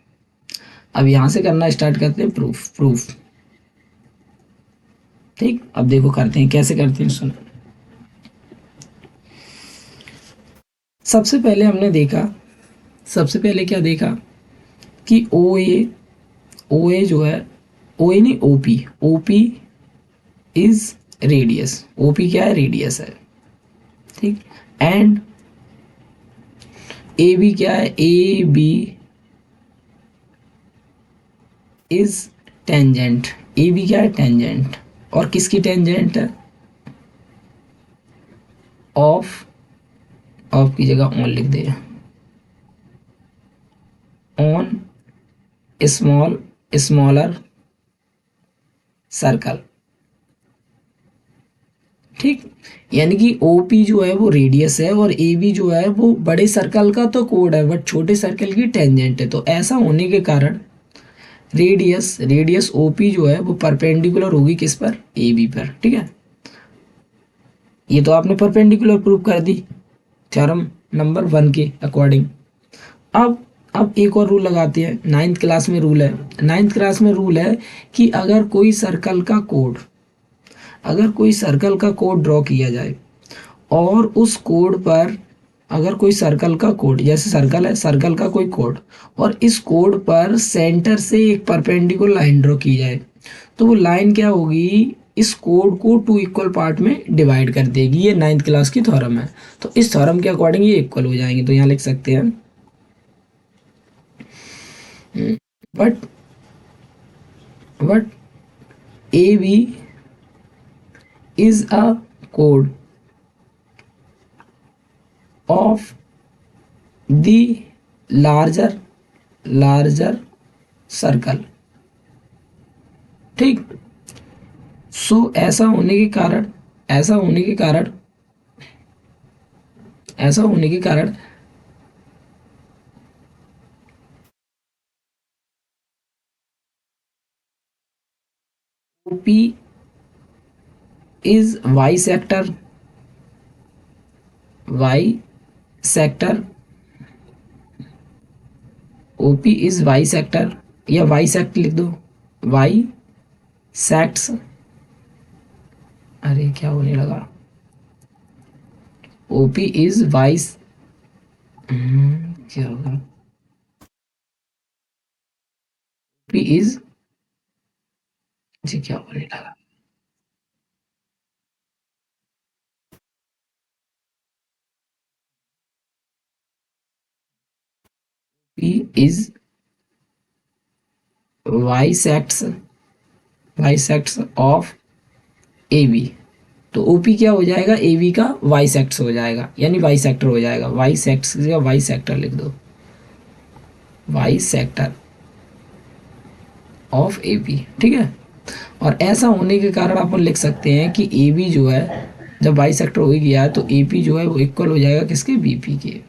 अब यहां से करना स्टार्ट करते हैं प्रूफ। ठीक, अब देखो करते हैं, कैसे करते हैं सुनो। सबसे पहले क्या देखा कि ओ ए जो है, ओ ए नहीं, ओपी इज रेडियस। ओपी क्या है, रेडियस है। ठीक, एंड ए बी क्या है, A B is tangent. A B क्या है, टेंजेंट। और किसकी टेंजेंट है, ऑफ की जगह ऑन लिख दे, ऑन स्मॉलर सर्कल। ठीक, यानी कि ओपी जो है वो रेडियस है और ए बी जो है वो बड़े सर्कल का तो कोड है बट छोटे सर्कल की टेंजेंट है। तो ऐसा होने के कारण रेडियस ओपी जो है वो परपेंडिकुलर होगी किस पर, ए बी पर। ठीक है, ये तो आपने परपेंडिकुलर प्रूव कर दी थ्योरम नंबर 1 के अकॉर्डिंग। अब एक और रूल लगाते हैं। नाइन्थ क्लास में रूल है कि अगर कोई सर्कल का कोड ड्रॉ किया जाए और उस कोड पर अगर कोई सर्कल का कोड, जैसे सर्कल है, सर्कल का कोई कोड, और इस कोड पर सेंटर से एक परपेंडिकुलर लाइन ड्रॉ की जाए, तो वो लाइन क्या होगी, इस कोड को 2 इक्वल पार्ट में डिवाइड कर देगी। ये 9th क्लास की थ्योरम है। तो इस थ्योरम के अकॉर्डिंग ये इक्वल हो जाएंगे। तो यहाँ लिख सकते हैं but A B is a कोड ऑफ द लार्जर सर्कल। ठीक, सो ऐसा होने के कारण OP is bisector OP is bisector, या वाई सेक्ट लिख दो, वाई सेक्ट्स, अरे क्या होने लगा, ओपी इज वाई क्या होगा? पी इज, जी क्या बोलने लगा? P is bisects, bisects of A B. तो ओपी क्या हो जाएगा? ए बी का बाइसेक्ट्स हो जाएगा, यानी बाइसेक्टर हो जाएगा। बाइसेक्ट्स की जगह बाइसेक्टर लिख दो, बाइसेक्टर ऑफ ए बी, ठीक है। और ऐसा होने के कारण अपन लिख सकते हैं कि ए बी जो है, जब बाइसेक्टर हो ही गया है तो ए पी जो है वो इक्वल हो जाएगा किसके? बी पी के।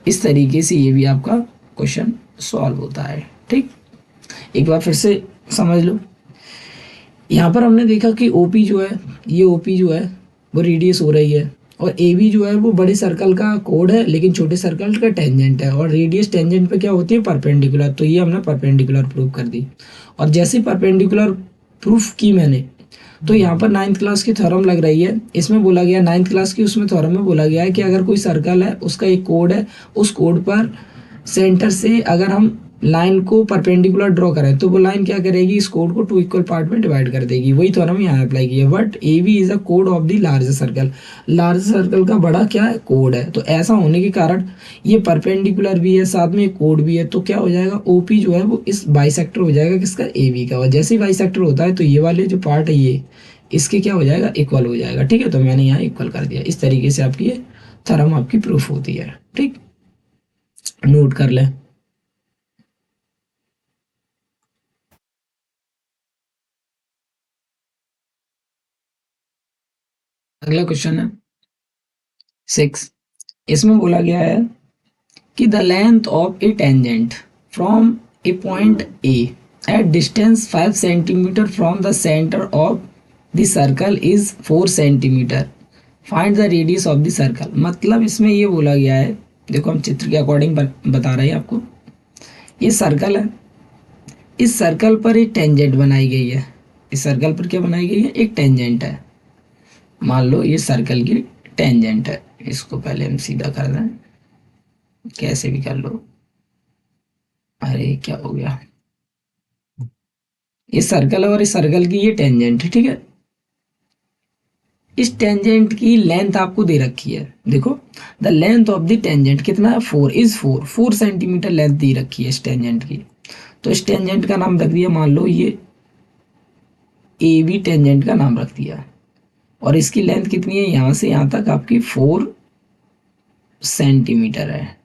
इस तरीके से ये भी आपका क्वेश्चन सॉल्व होता है, ठीक। एक बार फिर से समझ लो। यहाँ पर हमने देखा कि ओपी जो है, ये ओपी जो है वो रेडियस हो रही है, और ए बी जो है वो बड़े सर्कल का कोड है लेकिन छोटे सर्कल का टेंजेंट है, और रेडियस टेंजेंट पे क्या होती है? परपेंडिकुलर। तो ये हमने परपेंडिकुलर प्रूव कर दी। और जैसे परपेंडिकुलर प्रूफ की मैंने, तो यहाँ पर नाइन्थ क्लास की थ्योरम लग रही है। इसमें बोला गया नाइन्थ क्लास की, उसमें थ्योरम में बोला गया है कि अगर कोई सर्कल है, उसका एक कोड है, उस कोड पर सेंटर से अगर हम लाइन को परपेंडिकुलर ड्रॉ करें तो वो लाइन क्या करेगी? इस कोड को टू इक्वल पार्ट में डिवाइड कर देगी। वही थ्योरम यहाँ अप्लाई की है। But A B is a कोड of the large circle, large circle का बड़ा क्या है? कोड है। तो ऐसा होने के कारण ये परपेंडिकुलर भी है, साथ में कोड भी है, तो क्या हो जाएगा? ओपी जो है वो इस बाइसेक्टर हो जाएगा किसका? ए बी का। और जैसे ही बाइसेक्टर होता है तो ये वाले जो पार्ट है ये इसके क्या हो जाएगा? इक्वल हो जाएगा, ठीक है। तो मैंने यहाँ इक्वल कर दिया। इस तरीके से आपकी ये थ्योरम आपकी प्रूफ होती है, ठीक। नोट कर लें। अगला क्वेश्चन है 6। इसमें बोला गया है कि the length of A tangent from A point A at distance 5 centimetre from the centre of the circle is 4 centimetre, find the radius of the circle. मतलब इसमें ये बोला गया है, देखो हम चित्र के अकॉर्डिंग बता रहे हैं आपको। ये सर्कल है, इस सर्कल पर एक टेंजेंट बनाई गई है। इस सर्कल पर क्या बनाई गई है? एक टेंजेंट है। मान लो ये सर्कल की टेंजेंट है। इसको पहले हम सीधा कर दें, कैसे भी कर लो। अरे क्या हो गया? ये सर्कल है और इस सर्कल की ये टेंजेंट है, ठीक है। इस टेंजेंट की लेंथ आपको दे रखी है, देखो the length of the tangent कितना है? 4 इज 4 सेंटीमीटर लेंथ दी रखी है इस टेंजेंट की। तो इस टेंजेंट का नाम रख दिया, मान लो ये ए बी टेंजेंट का नाम रख दिया। और इसकी लेंथ कितनी है? यहाँ से यहाँ तक आपकी 4 सेंटीमीटर है,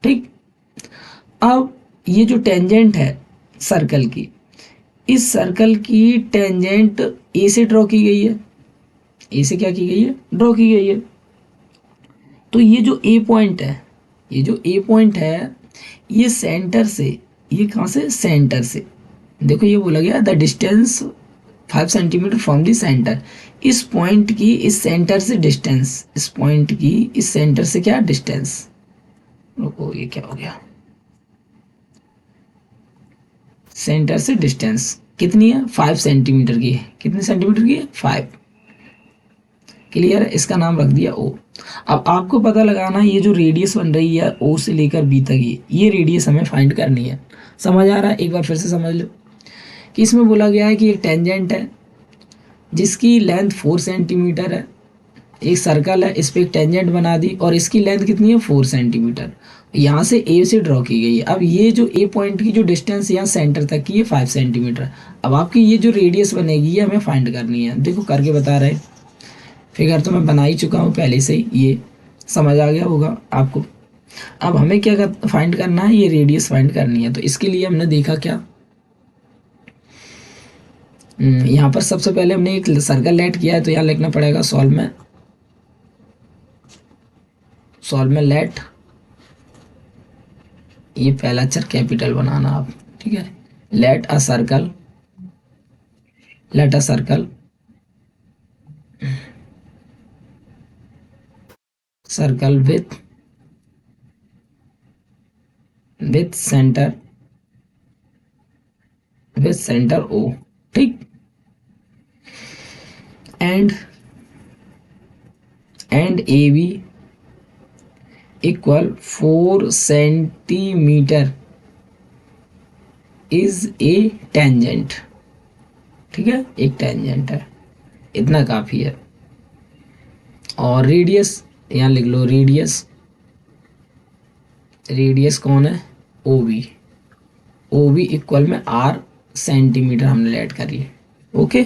ठीक। अब ये जो टेंजेंट है सर्कल की, इस सर्कल की टेंजेंट ए से ड्रॉ की गई है। ए से क्या की गई है? ड्रॉ की गई है। तो ये जो ए पॉइंट है, ये जो ए पॉइंट है, ये सेंटर से, ये कहाँ से? सेंटर से। देखो ये बोला गया the distance 5 centimetre from the centre. इस पॉइंट की इस सेंटर से डिस्टेंस, इस पॉइंट की इस सेंटर से क्या डिस्टेंस? रुको ये क्या हो गया? सेंटर से डिस्टेंस कितनी है? 5 सेंटीमीटर की है। कितने सेंटीमीटर की है? 5। क्लियर है? इसका नाम रख दिया ओ। अब आपको पता लगाना है ये जो रेडियस बन रही है ओ से लेकर बी तक, ये रेडियस हमें फाइंड करनी है। समझ आ रहा है? एक बार फिर से समझ लो कि इसमें बोला गया है कि एक टेंजेंट है जिसकी लेंथ 4 सेंटीमीटर है, एक सर्कल है, इस पे एक टेंजेंट बना दी और इसकी लेंथ कितनी है? 4 सेंटीमीटर। यहाँ से ए से ड्रॉ की गई है। अब ये जो ए पॉइंट की जो डिस्टेंस यहाँ सेंटर तक की है 5 सेंटीमीटर। अब आपकी ये जो रेडियस बनेगी ये हमें फाइंड करनी है। देखो करके बता रहे हैं, फिगर तो मैं बना ही चुका हूँ पहले से ही, ये समझ आ गया होगा आपको। अब हमें क्या फाइंड करना है? ये रेडियस फाइंड करनी है। तो इसके लिए हमने देखा क्या, यहाँ पर सबसे पहले हमने एक सर्कल लेट किया है, तो यहाँ लिखना पड़ेगा सॉल्व में लेट, ये पहला अक्षर कैपिटल बनाना आप, ठीक है। Let a circle, let a circle, circle with centre O, ठीक। And A B equal 4 centimetre is a tangent. ठीक है, एक टेंजेंट है, इतना काफी है। और रेडियस यहाँ लिख लो, रेडियस, रेडियस कौन है, O B, O B equal में आर सेंटीमीटर हमने लेट कर लिए। ओके,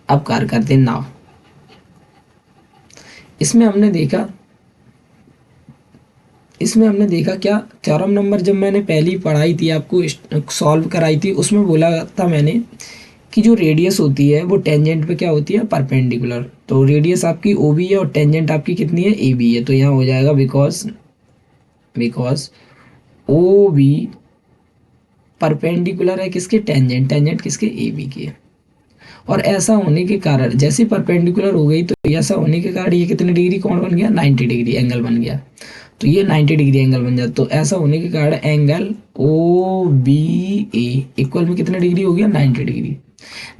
अब कार्य करते हैं नाव। इसमें हमने देखा, इसमें हमने देखा क्या, थ्योरम नंबर जब मैंने पहली पढ़ाई थी आपको, सॉल्व कराई थी, उसमें बोला था मैंने कि जो रेडियस होती है वो टेंजेंट पे क्या होती है, परपेंडिकुलर। तो रेडियस आपकी ओ बी है और टेंजेंट आपकी कितनी है, ए बी है। तो यहाँ हो जाएगा बिकॉज ओ बी परपेंडिकुलर है किसके, टेंजेंट, टेंजेंट किसके, ए बी की है। और ऐसा होने के कारण, जैसे परपेंडिकुलर हो गई तो ऐसा होने के कारण ये कितने डिग्री कोण बन गया, 90 डिग्री एंगल बन गया। तो ये 90 डिग्री एंगल बन जाता। तो ऐसा होने के कारण एंगल ओ बी ए इक्वल में कितना डिग्री हो गया, 90 डिग्री।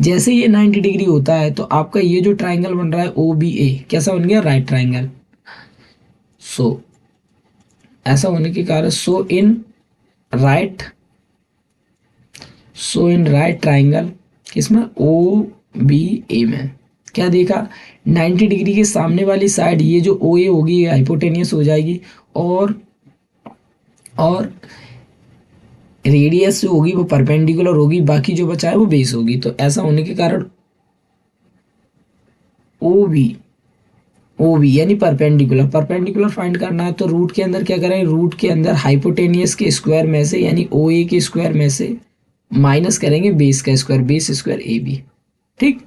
जैसे ये 90 डिग्री होता है तो आपका ये जो ट्राइंगल बन रहा है ओ बी ए कैसा बन गया, राइट ट्राइंगल। सो ऐसा होने के कारण राइट सो इन राइट ट्राइंगल किसमें, ओ बी ए में क्या देखा, 90 डिग्री के सामने वाली साइड ये जो ओ ए होगी ये हाइपोटेनियस हो जाएगी, और रेडियस जो होगी वो परपेंडिकुलर होगी, बाकी जो बचा है वो बेस होगी। तो ऐसा होने के कारण ओ बी यानी परपेंडिकुलर, परपेंडिकुलर फाइंड करना है तो रूट के अंदर क्या करें, रूट के अंदर हाइपोटेनियस के स्क्वायर में से यानी ओ ए के स्क्वायर में से माइनस करेंगे बेस का square, base square A B. ठीक,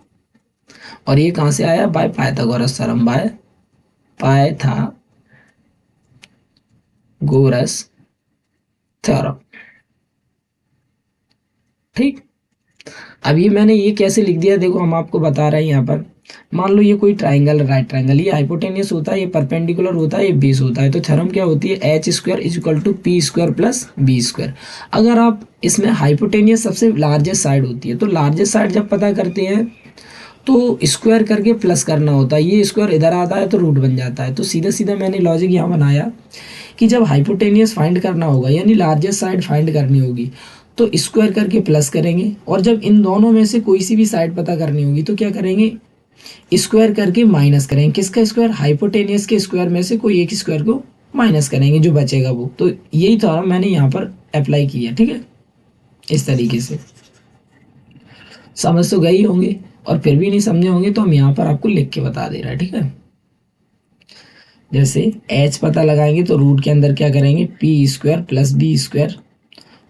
और ये कहाँ से आया, by Pythagoras theorem, by Pythagoras theorem. ठीक, अब ये मैंने ये कैसे लिख दिया, देखो हम आपको बता रहे हैं यहाँ पर, मान लो ये कोई ट्राइंगल, राइट ट्राइंगल, ये हाइपोटेनियस होता है, ये परपेंडिकुलर होता है, ये बेस होता है। तो थ्योरम क्या होती है, H square is equal to P square plus B square. अगर आप इसमें हाइपोटेनियस सबसे लार्जेस्ट साइड होती है, तो लार्जेस्ट साइड जब पता करते हैं तो स्क्वायर करके प्लस करना होता है, ये स्क्वायर इधर आता है तो रूट बन जाता है। तो सीधा सीधा मैंने लॉजिक यहाँ बनाया कि जब हाइपोटेनियस फाइंड करना होगा यानी लार्जेस्ट साइड फाइंड करनी होगी तो स्क्वायर करके प्लस करेंगे, और जब इन दोनों में से कोई सी भी साइड पता करनी होगी तो क्या करेंगे, स्क्वायर करके माइनस करेंगे। किसका स्क्वायर, हाइपोटेनियस के स्क्वायर में से कोई एक स्क्वायर को माइनस करेंगे, जो बचेगा वो। तो यही थ्योरम मैंने यहाँ पर अप्लाई किया। ठीक है, इस तरीके से समझ तो गए ही होंगे, और फिर भी नहीं समझे होंगे तो हम यहाँ पर आपको लिख के बता दे रहे हैं। ठीक है, जैसे h पता लगाएंगे तो रूट के अंदर क्या करेंगे, P square plus B square,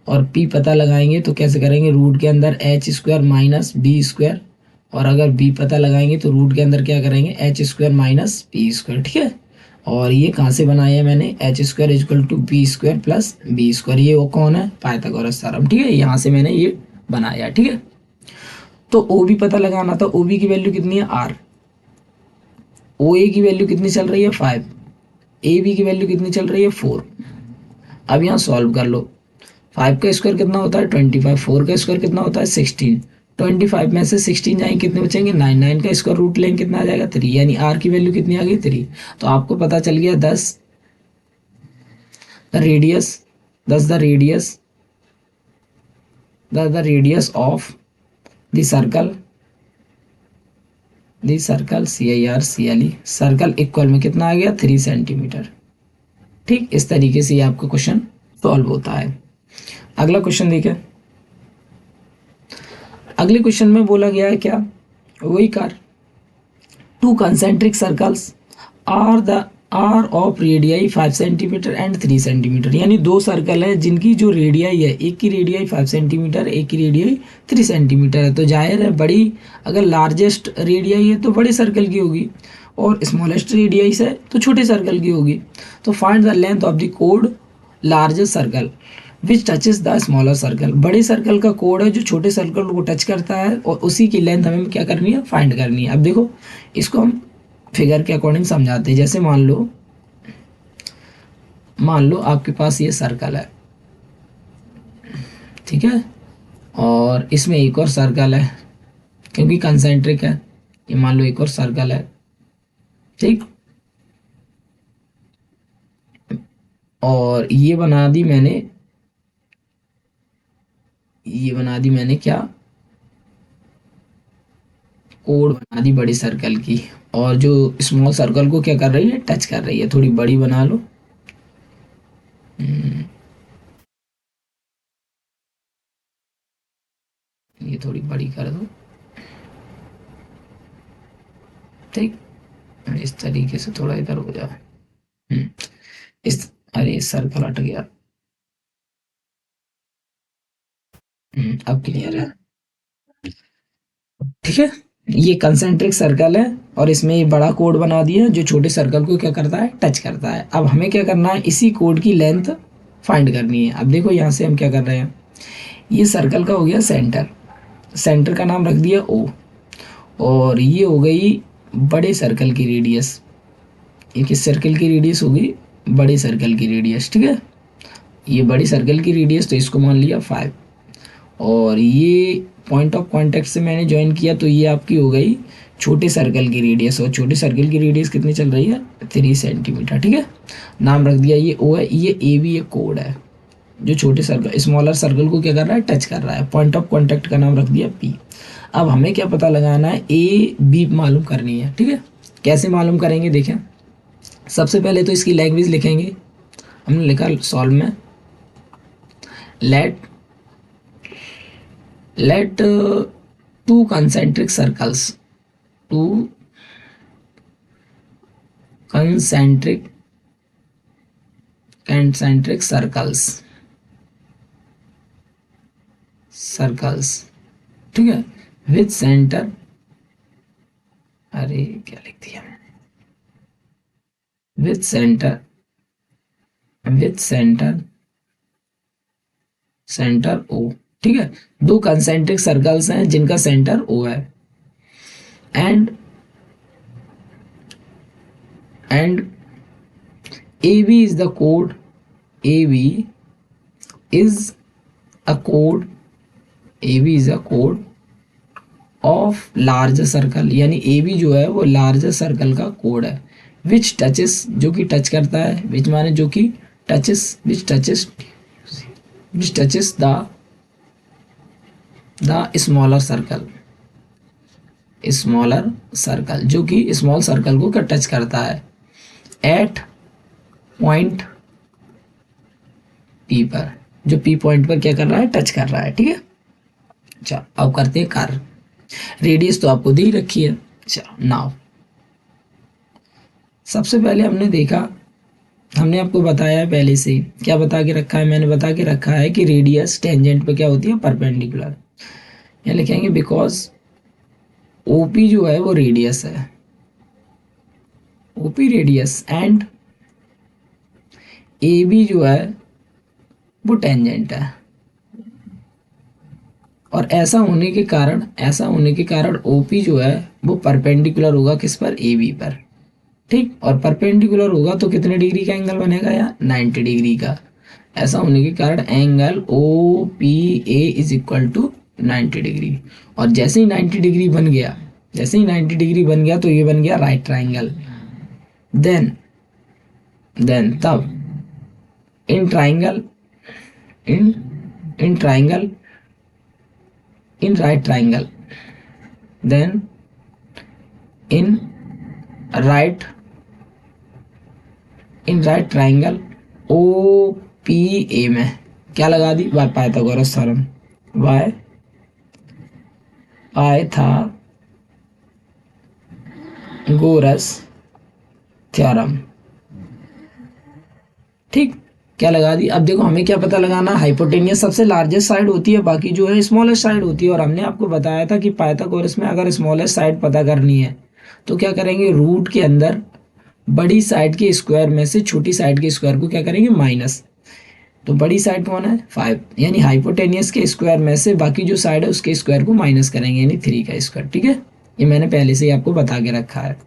और p पता लगाएंगे तो कैसे करेंगे, रूट के अंदर H square minus B square, और अगर b पता लगाएंगे तो रूट के अंदर क्या करेंगे, H square minus P square. ठीक है, और ये कहाँ से बनाया है मैंने, H square equal to B square plus B square, ये वो कौन है, पाइथागोरस थ्योरम। ठीक है, यहाँ से मैंने ये बनाया। ठीक है, तो ओ बी पता लगाना था, ओ बी की वैल्यू कितनी है, आर, ओ ए की वैल्यू कितनी चल रही है, 5, ए बी की वैल्यू कितनी चल रही है, 4। अब यहाँ सॉल्व कर लो, 5 का स्क्वायर कितना होता है, 25, 4 का स्क्वायर कितना होता है, 16, 25 में से 16 जाएंगे कितने बचेंगे, 9, 9 का स्क्वायर रूट लेंगे कितना आ जाएगा, 3, यानी आर की वैल्यू कितनी आ गई, 3। तो आपको पता चल गया 10 the radius, 10 the radius of the circle CIRCLE circle equal में कितना आ गया, 3 सेंटीमीटर। ठीक, इस तरीके से ये आपका क्वेश्चन सॉल्व होता है। अगला क्वेश्चन देखिए, अगले क्वेश्चन में बोला गया है क्या, वही कार, two concentric circles are of radii 5 centimetre and 3 centimetre, यानी दो सर्कल है जिनकी जो रेडियाई है, एक की रेडियाई 5 सेंटीमीटर, एक की रेडियाई 3 सेंटीमीटर है। तो जाहिर है बड़ी, अगर लार्जेस्ट रेडियाई है तो बड़े सर्कल की होगी, और स्मॉलेस्ट रेडियाई है तो छोटे सर्कल की होगी। तो find the length of the code largest circle which touches the smaller circle, बड़े सर्कल का कोड है जो छोटे सर्कल को टच करता है, और उसी की लेंथ हमें क्या करनी है, फाइंड करनी है। अब देखो इसको हम फिगर के अकॉर्डिंग समझाते हैं। जैसे मान लो आपके पास ये सर्कल है, ठीक है, और इसमें एक और सर्कल है, क्योंकि कंसेंट्रिक है, ये मान लो एक और सर्कल है। ठीक, और ये बना दी मैंने क्या, कोड बना दी बड़े सर्कल की। और जो स्मॉल सर्कल को क्या कर रही है, टच कर रही है। थोड़ी बड़ी बना लो। ये थोड़ी बड़ी कर दो। ठीक, इस तरीके से थोड़ा इधर हो जाए। हम्म, इस अरे सर्कल हट गया। अब क्लियर है। ठीक है, ये कंसेंट्रिक सर्कल है और इसमें ये बड़ा कोड बना दिया जो छोटे सर्कल को क्या करता है, टच करता है। अब हमें क्या करना है, इसी कोड की लेंथ फाइंड करनी है। अब देखो यहाँ से हम क्या कर रहे हैं, ये सर्कल का हो गया सेंटर, सेंटर का नाम रख दिया ओ। और ये हो गई बड़े सर्कल की रेडियस। ये किस सर्कल की रेडियस होगी, बड़े सर्कल की रेडियस। ठीक है, ये बड़ी सर्कल की रेडियस तो इसको मान लिया 5। और ये पॉइंट ऑफ कांटेक्ट से मैंने ज्वाइन किया तो ये आपकी हो गई छोटे सर्कल की रेडियस। और छोटे सर्कल की रेडियस कितनी चल रही है, 3 सेंटीमीटर। ठीक है, नाम रख दिया ये ओ है। ये ए भी एक कोड है जो छोटे सर्कल स्मॉलर सर्कल को क्या कर रहा है, टच कर रहा है। पॉइंट ऑफ कांटेक्ट का नाम रख दिया पी। अब हमें क्या पता लगाना है, ए बी मालूम करनी है। ठीक है, कैसे मालूम करेंगे देखें। सबसे पहले तो इसकी लैंग्वेज लिखेंगे। हमने लिखा सॉल्व में, let two concentric circles, two concentric concentric circles. ठीक है, विथ सेंटर, अरे क्या लिख दिया मैंने, with centre, with centre, centre O. ठीक है, दो कंसेंट्रिक सर्कल्स हैं जिनका सेंटर ओ है। And and A B is the code, A B is a code, A B is a कोड ऑफ लार्ज सर्कल, यानी ए बी जो है वो लार्ज सर्कल का कोड है। विच टचेस, जो कि टच करता है, विच माने जो कि touches, which touches the smaller circle, smaller circle जो कि स्मॉल सर्कल को टच करता है एट पॉइंट पी पर, जो पी पॉइंट पर क्या कर रहा है, टच कर रहा है। ठीक है, अच्छा अब करते हैं कार्य। रेडियस तो आपको दी रखी है। चलो नाउ सबसे पहले हमने देखा, हमने आपको बताया है पहले से, क्या बता के रखा है, मैंने बता के रखा है कि रेडियस टेंजेंट पे क्या होती है, परपेंडिकुलर। यहाँ लिखेंगे बिकॉज ओपी जो है वो रेडियस है, OP radius and A B जो है वो टेंजेंट है। और ऐसा होने के कारण ओपी जो है वो परपेंडिकुलर होगा किस पर, ए बी पर। ठीक, और परपेंडिकुलर होगा तो कितने डिग्री का एंगल बनेगा यार, 90 डिग्री का। ऐसा होने के कारण angle O P A is equal to 90 degree. और जैसे ही 90 डिग्री बन गया, जैसे ही 90 डिग्री बन गया तो ये बन गया राइट ट्राइंगल। देन तब in triangle, in in triangle, in right triangle, then in right in right triangle O P A में क्या लगा दी, by Pythagoras theorem, by Pythagoras theorem. ठीक, क्या लगा दी। अब देखो हमें क्या पता लगाना, हाइपोटेनियस सबसे लार्जेस्ट साइड होती है, बाकी जो है स्मॉलेस्ट साइड होती है। और हमने आपको बताया था कि पाइथागोरस में अगर स्मॉलेस्ट साइड पता करनी है तो क्या करेंगे, रूट के अंदर बड़ी साइड के स्क्वायर में से छोटी साइड के स्क्वायर को क्या करेंगे, माइनस। तो बड़ी साइड कौन है, 5, यानी हाइपोटेनियस के स्क्वायर में से बाकी जो साइड है उसके स्क्वायर को माइनस करेंगे, यानी 3 का स्क्वायर। ठीक है, ये मैंने पहले से ही आपको बता के रखा है।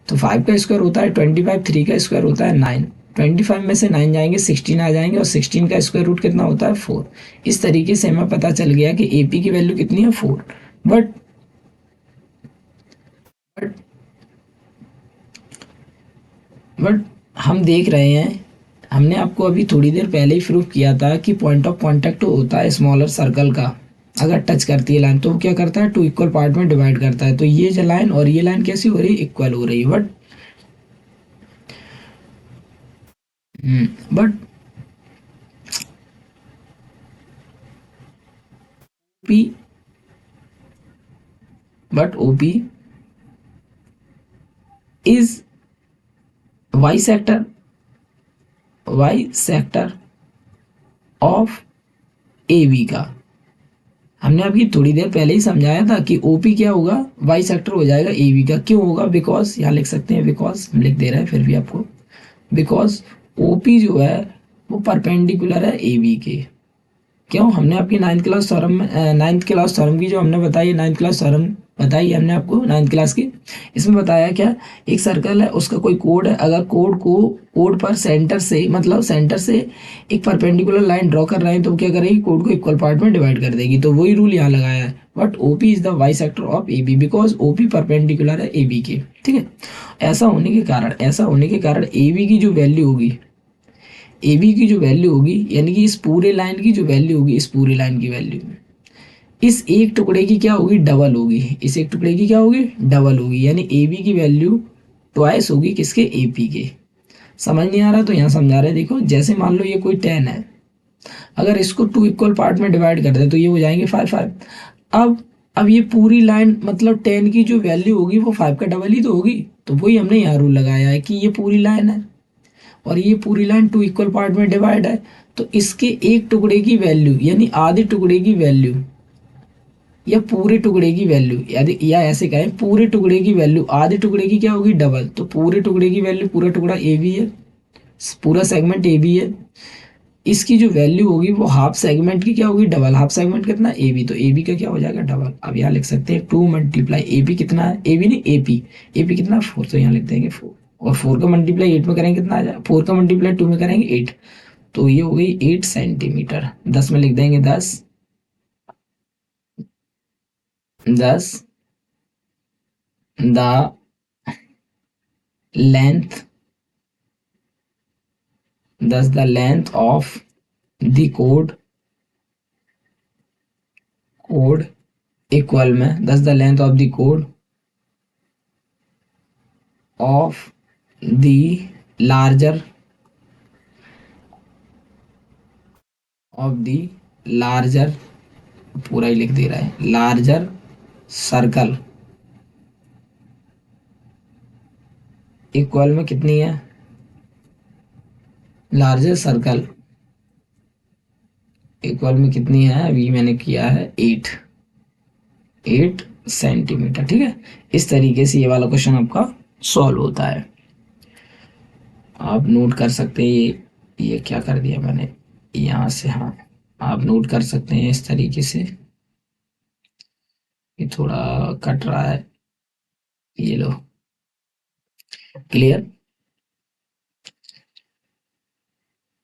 तो 5 का स्क्वायर होता है 25, 3 का स्क्वायर होता है 9, 25 में से 9 जाएंगे 16 आ जाएंगे, और 16 का स्क्वायर रूट कितना होता है, 4। इस तरीके से हमें पता चल गया कि एपी की वैल्यू कितनी है, 4। बट बट हम देख रहे हैं हमने आपको अभी थोड़ी देर पहले ही प्रूफ किया था कि पॉइंट ऑफ कांटेक्ट होता है स्मॉलर सर्कल का, अगर टच करती है लाइन तो वो क्या करता है, टू इक्वल पार्ट में डिवाइड करता है। तो ये जो लाइन और ये लाइन कैसी हो रही है, इक्वल हो रही है। But P but OP is bisector, bisector of A B का। हमने अभी थोड़ी देर पहले ही समझाया था कि ओपी क्या होगा, वाई सेक्टर हो जाएगा ए बी का। क्यों होगा, बिकॉज यहाँ लिख सकते हैं, बिकॉज हम लिख दे रहे हैं फिर भी आपको, बिकॉज ओपी जो है वो परपेंडिकुलर है ए बी के। क्यों, हमने आपकी नाइन्थ क्लास थ्योरम में, नाइन्थ क्लास थ्योरम की जो हमने बताई, नाइन्थ क्लास थ्योरम बताई हमने आपको नाइन्थ क्लास की, इसमें बताया क्या, एक सर्कल है, उसका कोई कोड है, अगर कोड पर सेंटर से, मतलब सेंटर से एक परपेंडिकुलर लाइन ड्रॉ कर रहे हैं तो क्या करेगी, कोड को इक्वल पार्ट में डिवाइड कर देगी। तो वही रूल यहाँ लगाया है, but OP is the bisector of A B, because OP perpendicular है ए बी के। ठीक है, ऐसा होने के कारण ए बी की जो वैल्यू होगी, ए बी की जो वैल्यू होगी, यानी कि इस पूरे लाइन की जो वैल्यू होगी, इस पूरे लाइन की वैल्यू इस एक टुकड़े की क्या होगी, डबल होगी। इस एक टुकड़े की क्या होगी, डबल होगी, यानी ए बी की वैल्यू ट्वाइस होगी किसके, ए पी के। समझ नहीं आ रहा तो यहाँ समझा रहे हैं। देखो, जैसे मान लो ये कोई 10 है, अगर इसको टू इक्वल पार्ट में डिवाइड कर दे तो ये हो जाएंगे 5 5। अब अब ये पूरी लाइन, मतलब 10 की जो वैल्यू होगी वो 5 का डबल ही तो होगी। तो वही हमने यहाँ रूल लगाया है कि ये पूरी लाइन है और ये पूरी लाइन टू इक्वल पार्ट में डिवाइड है, तो इसके एक टुकड़े की वैल्यू, यानी आधे टुकड़े की वैल्यू या पूरे टुकड़े की वैल्यू, यदि या ऐसे कहें पूरे टुकड़े की वैल्यू आधे टुकड़े की क्या होगी, डबल। तो पूरे टुकड़े की वैल्यू, पूरा टुकड़ा ए बी है, पूरा सेगमेंट ए बी है, इसकी जो वैल्यू होगी वो हाफ सेगमेंट की क्या होगी, डबल। हाफ सेगमेंट कितना, ए बी, तो ए बी का क्या हो जाएगा, डबल। अब यहाँ लिख सकते हैं 2 मल्टीप्लाई ए बी कितना है, ए बी नहीं ए पी कितना 4, तो यहाँ लिख देंगे 4। और 4 का मल्टीप्लाई 8 में करेंगे कितना आ जाएगा, 4 का मल्टीप्लाई 2 में करेंगे 8, तो ये हो गई 8 सेंटीमीटर। 10 में लिख देंगे 10, 10 the length, 10 the length of the code equal में 10 the length of the code of the larger of the larger, पूरा ही लिख दे रहा है, लार्जर सर्कल इक्वल में कितनी है, लार्जर सर्कल इक्वल में कितनी है, अभी मैंने किया है 8 सेंटीमीटर। ठीक है, इस तरीके से ये वाला क्वेश्चन आपका सॉल्व होता है। आप नोट कर सकते हैं, ये क्या कर दिया मैंने यहाँ से, हाँ आप नोट कर सकते हैं इस तरीके से। ये थोड़ा कट रहा है, ये लो, क्लियर।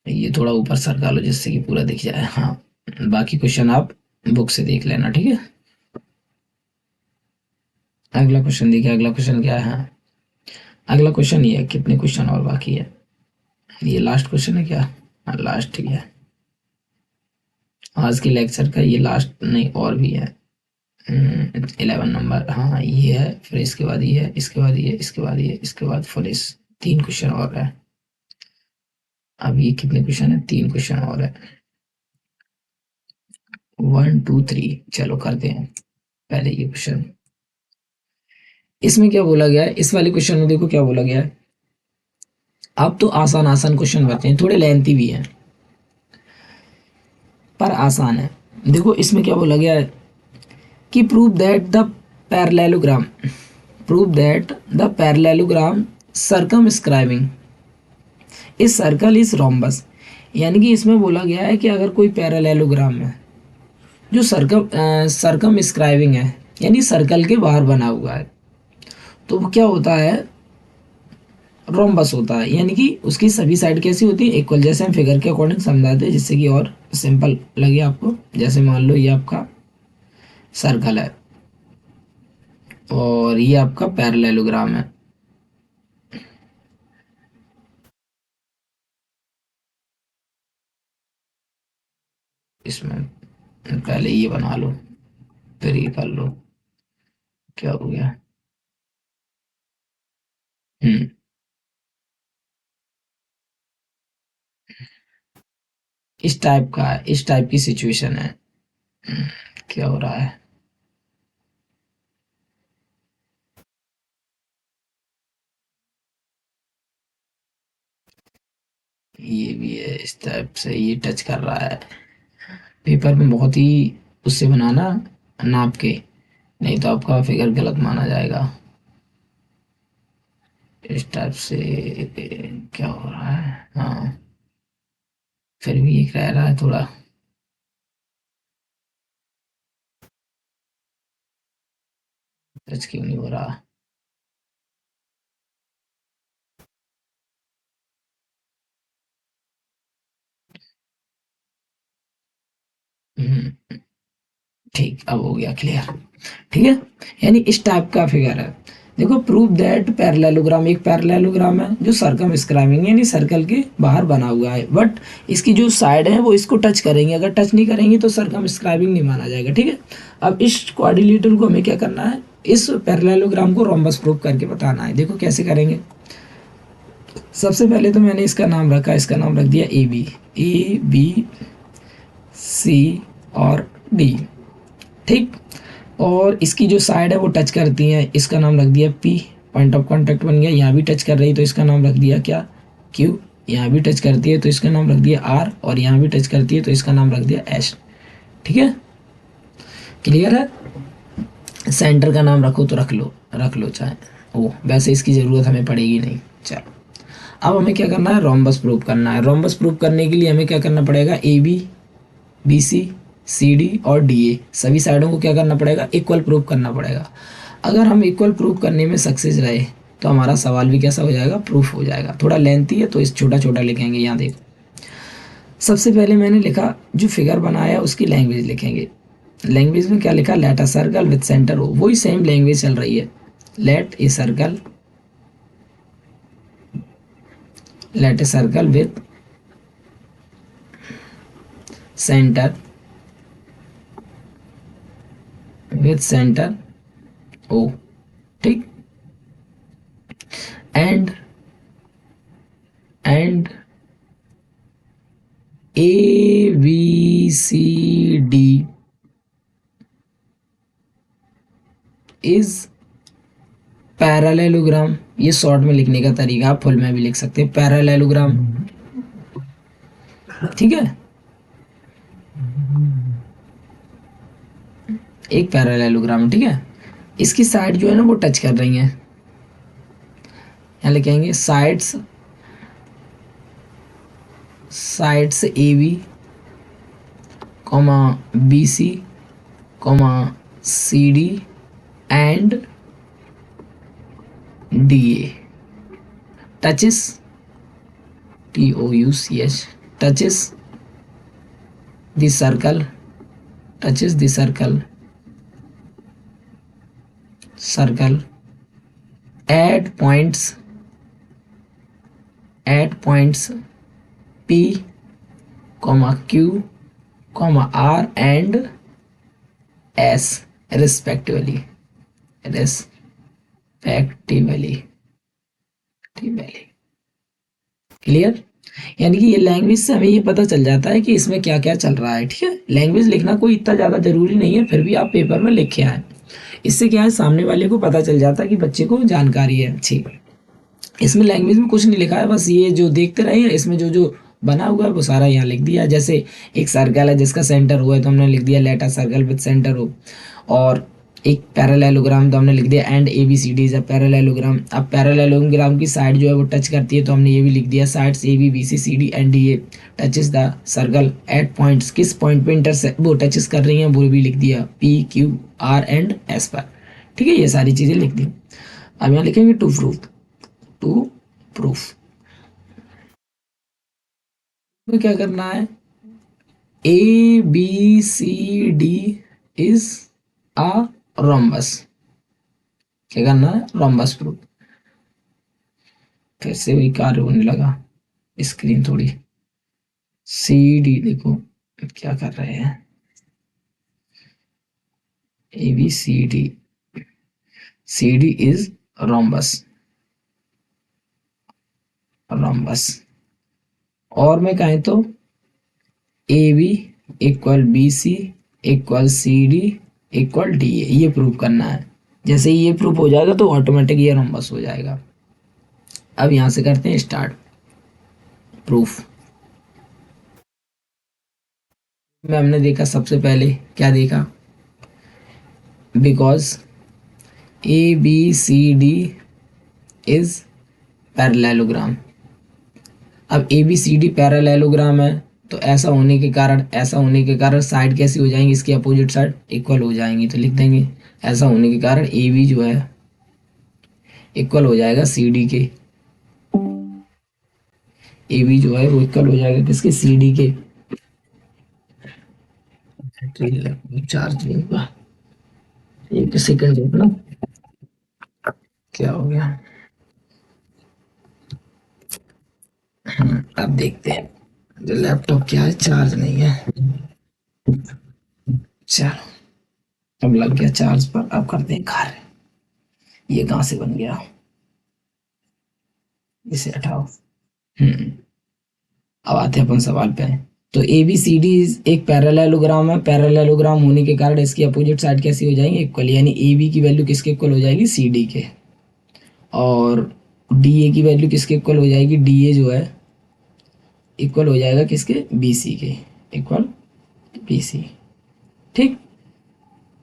ये थोड़ा ऊपर सरका लो जिससे कि पूरा दिख जाए। हाँ, बाकी क्वेश्चन आप बुक से देख लेना, ठीक है। अगला क्वेश्चन देखिए, अगला क्वेश्चन क्या है, हाँ अगला क्वेश्चन ये है, कितने क्वेश्चन और बाकी है, ये लास्ट क्वेश्चन है क्या, हाँ लास्ट, ठीक है। आज के लेक्चर का ये लास्ट नहीं, और भी है 11 नंबर, हाँ ये है, फिर इसके बाद ये है, इसके बाद ये, इसके बाद ये, इसके बाद पुलिस, 3 क्वेश्चन और है। अब ये कितने क्वेश्चन है, 3 क्वेश्चन और है, 1 2 3, चलो करते हैं पहले ये क्वेश्चन। इसमें क्या बोला गया है, इस वाले क्वेश्चन में देखो क्या बोला गया है। अब तो आसान आसान क्वेश्चन बचे हैं, थोड़े लेंथी भी हैं पर आसान है। देखो इसमें क्या बोला गया है कि prove that the parallelogram circumscribing इस सर्कल इज रोम्बस। यानी कि इसमें बोला गया है कि अगर कोई पैरेललोग्राम है जो सर्कमस्क्राइबिंग है, यानी सर्कल के बाहर बना हुआ है, तो वो क्या होता है, रोम्बस होता है। यानी कि उसकी सभी साइड कैसी होती है, इक्वल। जैसे हम फिगर के अकॉर्डिंग समझाते हैं जिससे कि और सिंपल लगे आपको। जैसे मान लो ये आपका सर्कल है और ये आपका पैरेललोग्राम है, इसमें पहले ये बना लो, फिर ये कर लो। क्या हो गया? हम्म। इस टाइप का है, इस टाइप की सिचुएशन है। हम्म, क्या हो रहा है? ये भी है, इस टाइप से ये टच कर रहा है। पेपर में बहुत ही उससे बनाना, नाप के, नहीं तो आपका फिगर गलत माना जाएगा। इस टाइप से क्या हो रहा है? हाँ, फिर भी एक रह रहा है थोड़ा। टच क्यों नहीं हो रहा? हम्म, ठीक, अब हो गया क्लियर। ठीक है, यानी इस टाइप का फिगर है। देखो, प्रूव दैट पैरेललोग्राम, एक पैरेललोग्राम है जो सर्कम स्क्राइबिंग यानी सर्कल के बाहर बना हुआ है, बट इसकी जो साइड है वो इसको टच करेंगे, अगर टच नहीं करेंगे तो सर्कम स्क्राइबिंग नहीं माना जाएगा। ठीक है, अब इस क्वाड्रिलेटरल को हमें क्या करना है, इस पैरेललोग्राम को रोम्बस प्रूव करके बताना है। देखो कैसे करेंगे। सबसे पहले तो मैंने इसका नाम रखा, इसका नाम रख दिया ए बी, ए बी सी और डी। ठीक, और इसकी जो साइड है वो टच करती है, इसका नाम रख दिया पी, पॉइंट ऑफ कांटेक्ट बन गया। यहाँ भी टच कर रही तो इसका नाम रख दिया क्या, क्यू। यहाँ भी टच करती है तो इसका नाम रख दिया आर, और यहाँ भी टच करती है तो इसका नाम रख दिया एस। ठीक है, क्लियर है। सेंटर का नाम रखो तो रख लो, रख लो चाहे ओ, वैसे इसकी ज़रूरत हमें पड़ेगी नहीं। चलो, अब हमें क्या करना है, रोम्बस प्रूव करना है। रोम्बस प्रूव करने के लिए हमें क्या करना पड़ेगा, A B, B C, C D और डी ए सभी साइडों को क्या करना पड़ेगा, इक्वल प्रूव करना पड़ेगा। अगर हम इक्वल प्रूव करने में सक्सेस रहे तो हमारा सवाल भी कैसा हो जाएगा, प्रूफ हो जाएगा। थोड़ा लेंथी है तो इस छोटा छोटा लिखेंगे। यहाँ देखो, सबसे पहले मैंने लिखा, जो फिगर बनाया उसकी लैंग्वेज लिखेंगे। लैंग्वेज में क्या लिखा, let a circle with centre O, वही सेम लैंग्वेज चल रही है। Let a circle, let a circle centre with centre O. ठीक, and and A B C D is parallelogram. ये शॉर्ट में लिखने का तरीका, आप फुल में भी लिख सकते हैं, पैरेललोग्राम। ठीक है, एक पैरेललोग्राम। ठीक है, इसकी साइड जो है ना वो टच कर रही हैं। यहाँ लिखेंगे sides, sides A B comma B C comma C D and D A touches, T O U C H, touches the circle, touches the circle, circle at points P, Q, R and S respectively, respectively। Clear, यानी कि ये language से हमें ये पता चल जाता है कि इसमें क्या क्या चल रहा है। ठीक है, लैंग्वेज लिखना कोई इतना ज़्यादा ज़रूरी नहीं है, फिर भी आप पेपर में लिखे आए। इससे क्या है, सामने वाले को पता चल जाता है कि बच्चे को जानकारी है अच्छी। इसमें लैंग्वेज में कुछ नहीं लिखा है, बस ये जो देखते रहे हैं इसमें जो जो बना हुआ है वो सारा यहाँ लिख दिया। जैसे एक सर्कल है जिसका सेंटर हुआ है तो हमने लिख दिया let a circle with centre O, और एक पैरेललोग्राम तो हमने लिख दिया and A B C D is a parallelogram. अब पैरेललोग्राम की साइड जो है वो टच करती है तो हमने ये भी लिख दिया, sides A B B C C D and D A touches the circle at points, किस पॉइंट पे इंटरसेक्ट वो टचेस कर रही हैं वो भी लिख दिया, P Q R and S पर। ठीक है, ये सारी चीज़ें लिख दी। अब यहाँ लिखेंगे टू प्रूफ, टू प्रूफ में क्या करना है, A B C D is a rhombus. क्या करना है, रोम्बस प्रूफ। फिर से वही कार्य होने लगा, स्क्रीन थोड़ी, सी डी देखो क्या कर रहे हैं, A B C D, C D is rhombus, rhombus. और मैं कहें तो A B equal B C equal C D equal D A, ये प्रूव करना है। जैसे ही ये प्रूव हो जाएगा तो ऑटोमेटिक ये रोम्बस हो जाएगा। अब यहां से करते हैं स्टार्ट प्रूफ में। हमने देखा सबसे पहले क्या देखा, because A B C D is parallelogram. अब A B C D parallelogram है तो ऐसा होने के कारण साइड कैसी हो जाएंगी, इसकी अपोजिट साइड इक्वल हो जाएंगी। तो लिख देंगे ऐसा होने के कारण ए बी जो है इक्वल हो जाएगा सी डी के, ए बी जो है वो इक्वल हो जाएगा किसके, सी डी के। चार्ज नहीं हुआ, एक सेकंड रुकना, क्या हो गया। अब देखते हैं, जो लैपटॉप क्या है चार्ज नहीं है। चलो अब लग गया चार्ज पर। अब करते हैं कार्य। ये कहां से बन गया, इसे हटाओ। अब आते हैं अपन सवाल पे। तो ए बी सी डी एक पैरेललोग्राम है, पैरेललोग्राम होने के कारण इसकी अपोजिट साइड कैसी हो जाएंगी, इक्वल। यानी ए बी की वैल्यू किसके इक्वल हो जाएगी, सी डी के। और डी ए की वैल्यू किसके इक्वल हो जाएगी, डी ए जो है इक्वल हो जाएगा किसके, बी सी के, इक्वल बी सी। ठीक,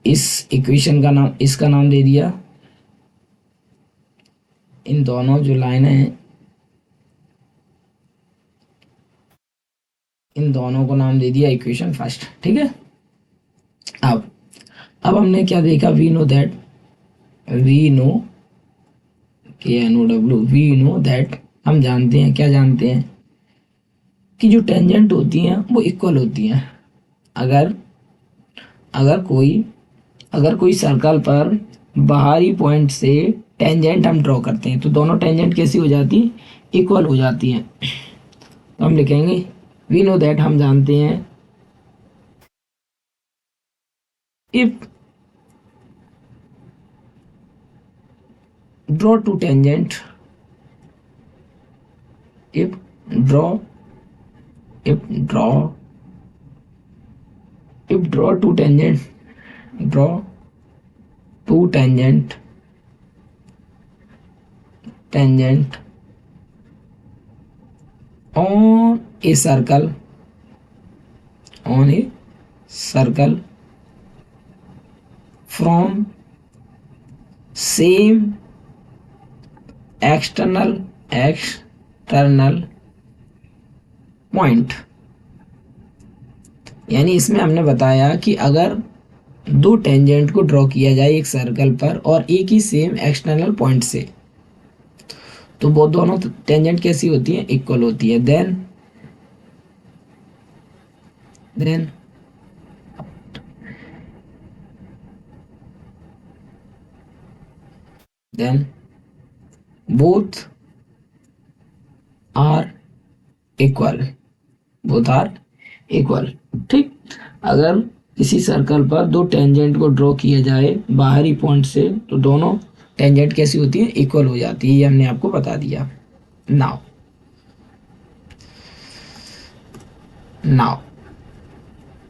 इस इक्वेशन का नाम, इसका नाम दे दिया, इन दोनों जो लाइनें हैं इन दोनों को नाम दे दिया इक्वेशन फर्स्ट। ठीक है। अब हमने क्या देखा, we know that, we know K N O W, we know that, हम जानते हैं, क्या जानते हैं कि जो टेंजेंट होती हैं वो इक्वल होती हैं। अगर अगर कोई सर्कल पर बाहरी पॉइंट से टेंजेंट हम ड्रॉ करते हैं तो दोनों टेंजेंट कैसी हो जाती हैं, इक्वल हो जाती हैं। तो हम लिखेंगे वी नो दैट, हम जानते हैं, if draw two tangent, if draw if draw if draw two tangent draw two tangent on a circle from same external point. यानी इसमें हमने बताया कि अगर दो टेंजेंट को ड्रॉ किया जाए एक सर्कल पर और एक ही सेम एक्सटर्नल पॉइंट से, तो वो दोनों टेंजेंट कैसी होती है, इक्वल होती है। देन बोथ आर इक्वल, ठीक। अगर किसी सर्कल पर दो टेंजेंट को ड्रॉ किया जाए बाहरी पॉइंट से तो दोनों टेंजेंट कैसी होती है, इक्वल हो जाती है। ये हमने आपको बता दिया। नाउ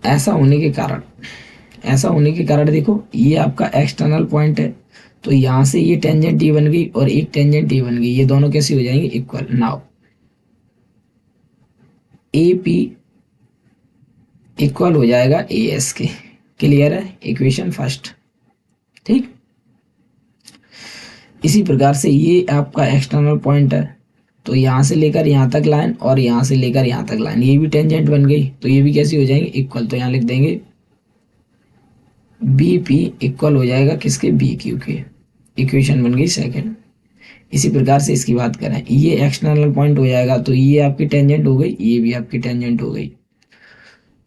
ऐसा होने के कारण देखो, ये आपका एक्सटर्नल पॉइंट है तो यहां से ये टेंजेंट ये बन गई और एक टेंजेंट ये बन गई, ये दोनों कैसी हो जाएंगे, equal. Now A P equal हो जाएगा ए एस के। क्लियर है, इक्वेशन फर्स्ट। ठीक, इसी प्रकार से ये आपका एक्सटर्नल पॉइंट है तो यहां से लेकर यहां तक लाइन और यहां से लेकर यहां तक लाइन, ये भी टेंजेंट बन गई तो ये भी कैसी हो जाएंगे, इक्वल। तो यहां लिख देंगे बी पी इक्वल हो जाएगा किसके, बी क्यू के। इक्वेशन बन गई सेकंड। इसी प्रकार से इसकी बात करें, ये एक्सटर्नल पॉइंट हो जाएगा तो ये आपकी टेंजेंट हो गई, ये भी आपकी टेंजेंट हो गई,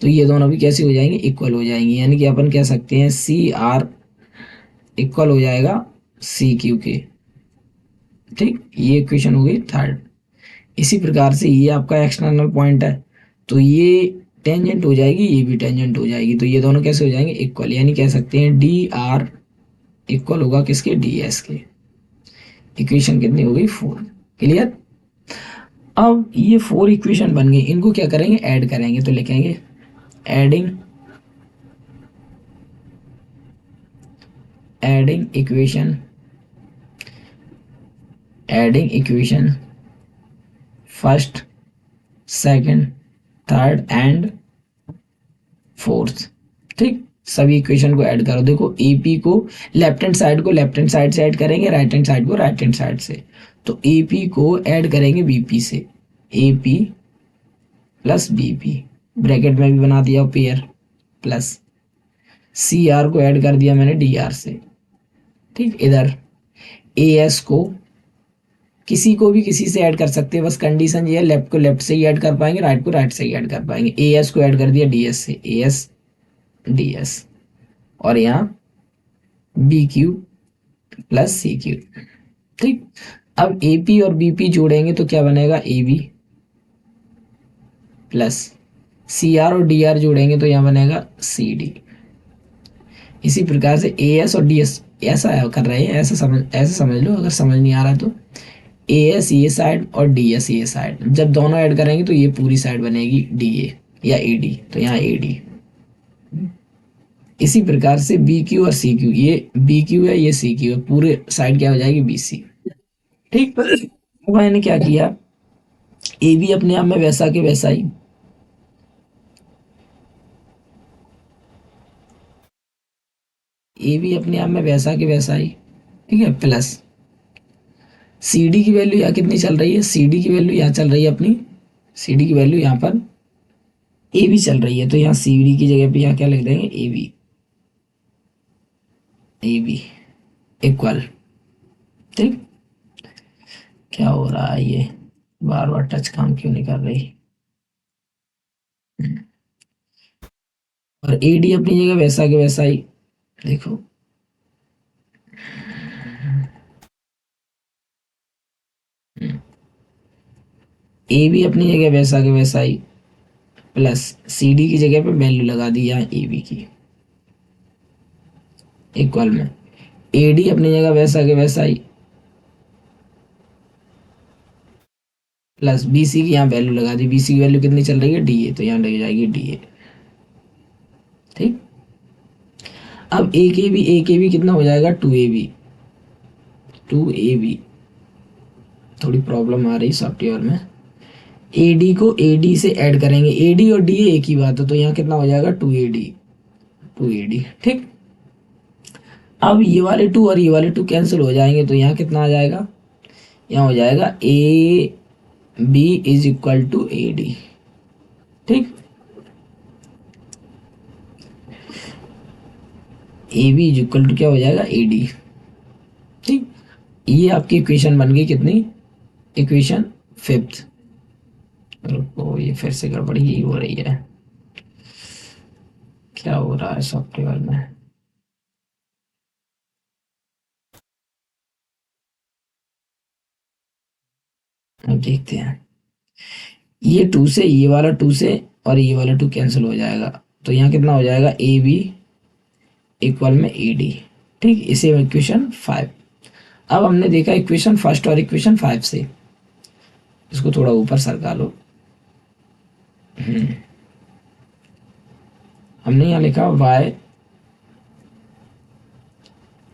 तो ये दोनों भी कैसे हो जाएंगे, इक्वल हो जाएंगी। यानी कि अपन कह सकते हैं सी आर इक्वल हो जाएगा सी क्यू के। ठीक, ये इक्वेशन हो गई थर्ड। इसी प्रकार से ये आपका एक्सटर्नल पॉइंट है तो ये टेंजेंट हो जाएगी, ये भी टेंजेंट हो जाएगी, तो ये दोनों कैसे हो जाएंगे इक्वल, यानी कह सकते हैं डी आर इक्वल होगा किसके, डी एस के। इक्वेशन कितनी हो गई 4। क्लियर। अब ये 4 इक्वेशन बन गई, इनको क्या करेंगे ऐड करेंगे, तो लिखेंगे adding equation first second third and fourth. ठीक, सभी इक्वेशन को ऐड करो। देखो एपी को लेफ्ट हैंड साइड को लेफ्ट हैंड साइड से ऐड करेंगे, राइट हैंड साइड को राइट हैंड साइड से। तो एपी को ऐड करेंगे बीपी से, एपी प्लस बीपी, ब्रैकेट में भी बना दिया पेयर, प्लस सी आर को ऐड कर दिया मैंने डी आर से। ठीक, इधर ए एस को किसी को भी किसी से ऐड कर सकते हैं, बस कंडीशन ये है लेफ्ट को लेफ्ट से ही ऐड कर पाएंगे, राइट को राइट से ही ऐड कर पाएंगे। ए एस को ऐड कर दिया डी एस से, ए एस डी एस, और यहाँ B Q plus C Q. ठीक, अब ए पी और बी पी जोड़ेंगे तो क्या बनेगा A B, plus C R और डी आर जोड़ेंगे तो यहाँ बनेगा सी डी। इसी प्रकार से ए एस और डी एस ऐसा कर रहे हैं, ऐसा समझ लो, अगर समझ नहीं आ रहा तो ए एस ये साइड और डी एस ये साइड, जब दोनों ऐड करेंगे तो ये पूरी साइड बनेगी डी ए या ए डी, तो यहाँ ए डी। इसी प्रकार से बी क्यू और सी क्यू, ये बी क्यू है ये सी क्यू है, पूरे साइड क्या हो जाएगी बी सी। ठीक, मैंने क्या किया, ए भी अपने आप में वैसा के वैसा ही, ए भी अपने आप में वैसा के वैसा ही, ठीक है, प्लस सी डी की वैल्यू यहाँ कितनी चल रही है, सी डी की वैल्यू यहाँ चल रही है अपनी, सी डी की वैल्यू यहाँ पर ए बी चल रही है, तो यहाँ सी डी की जगह पे यहाँ क्या लिख देंगे A B, A B equal. ठीक, क्या हो रहा है, ये बार बार टच काम क्यों नहीं कर रही, और ए डी अपनी जगह वैसा के वैसा ही, देखो ए भी अपनी जगह वैसा के वैसा ही, प्लस सी डी की जगह पे वैल्यू लगा दी यहाँ ए बी की, इक्वल में ए डी अपनी जगह वैसा के वैसा ही, प्लस बी सी की यहाँ वैल्यू लगा दी, बी सी की वैल्यू कितनी चल रही है डी ए, तो यहाँ लग जाएगी डी ए। ठीक, अब ए के बी कितना हो जाएगा two A B, two A B, थोड़ी प्रॉब्लम आ रही सॉफ्टवेयर में। ए डी को ए डी से ऐड करेंगे, ए डी और डी एक ही बात है, तो यहाँ कितना हो जाएगा two A D, two A D. ठीक, अब ये वाले टू और ये वाले टू कैंसिल हो जाएंगे, तो यहाँ कितना आ जाएगा, यहाँ हो जाएगा A B is equal to A D. ठीक, A B is equal to क्या हो जाएगा ए डी। ठीक, ये आपकी इक्वेशन बन गई कितनी, इक्वेशन फिफ्थ। रुको, ये फिर से गड़बड़ी ही हो रही है, क्या हो रहा है सॉफ्टवेयर में, अब देखते हैं। ये टू से ये वाला टू से और ये वाला टू कैंसिल हो जाएगा, तो यहाँ कितना हो जाएगा ए बी इक्वल में ए डी। ठीक, इसे इक्वेशन 5। अब हमने देखा इक्वेशन फर्स्ट और इक्वेशन 5 से, इसको थोड़ा ऊपर सरका लो। हमने यहाँ लिखा y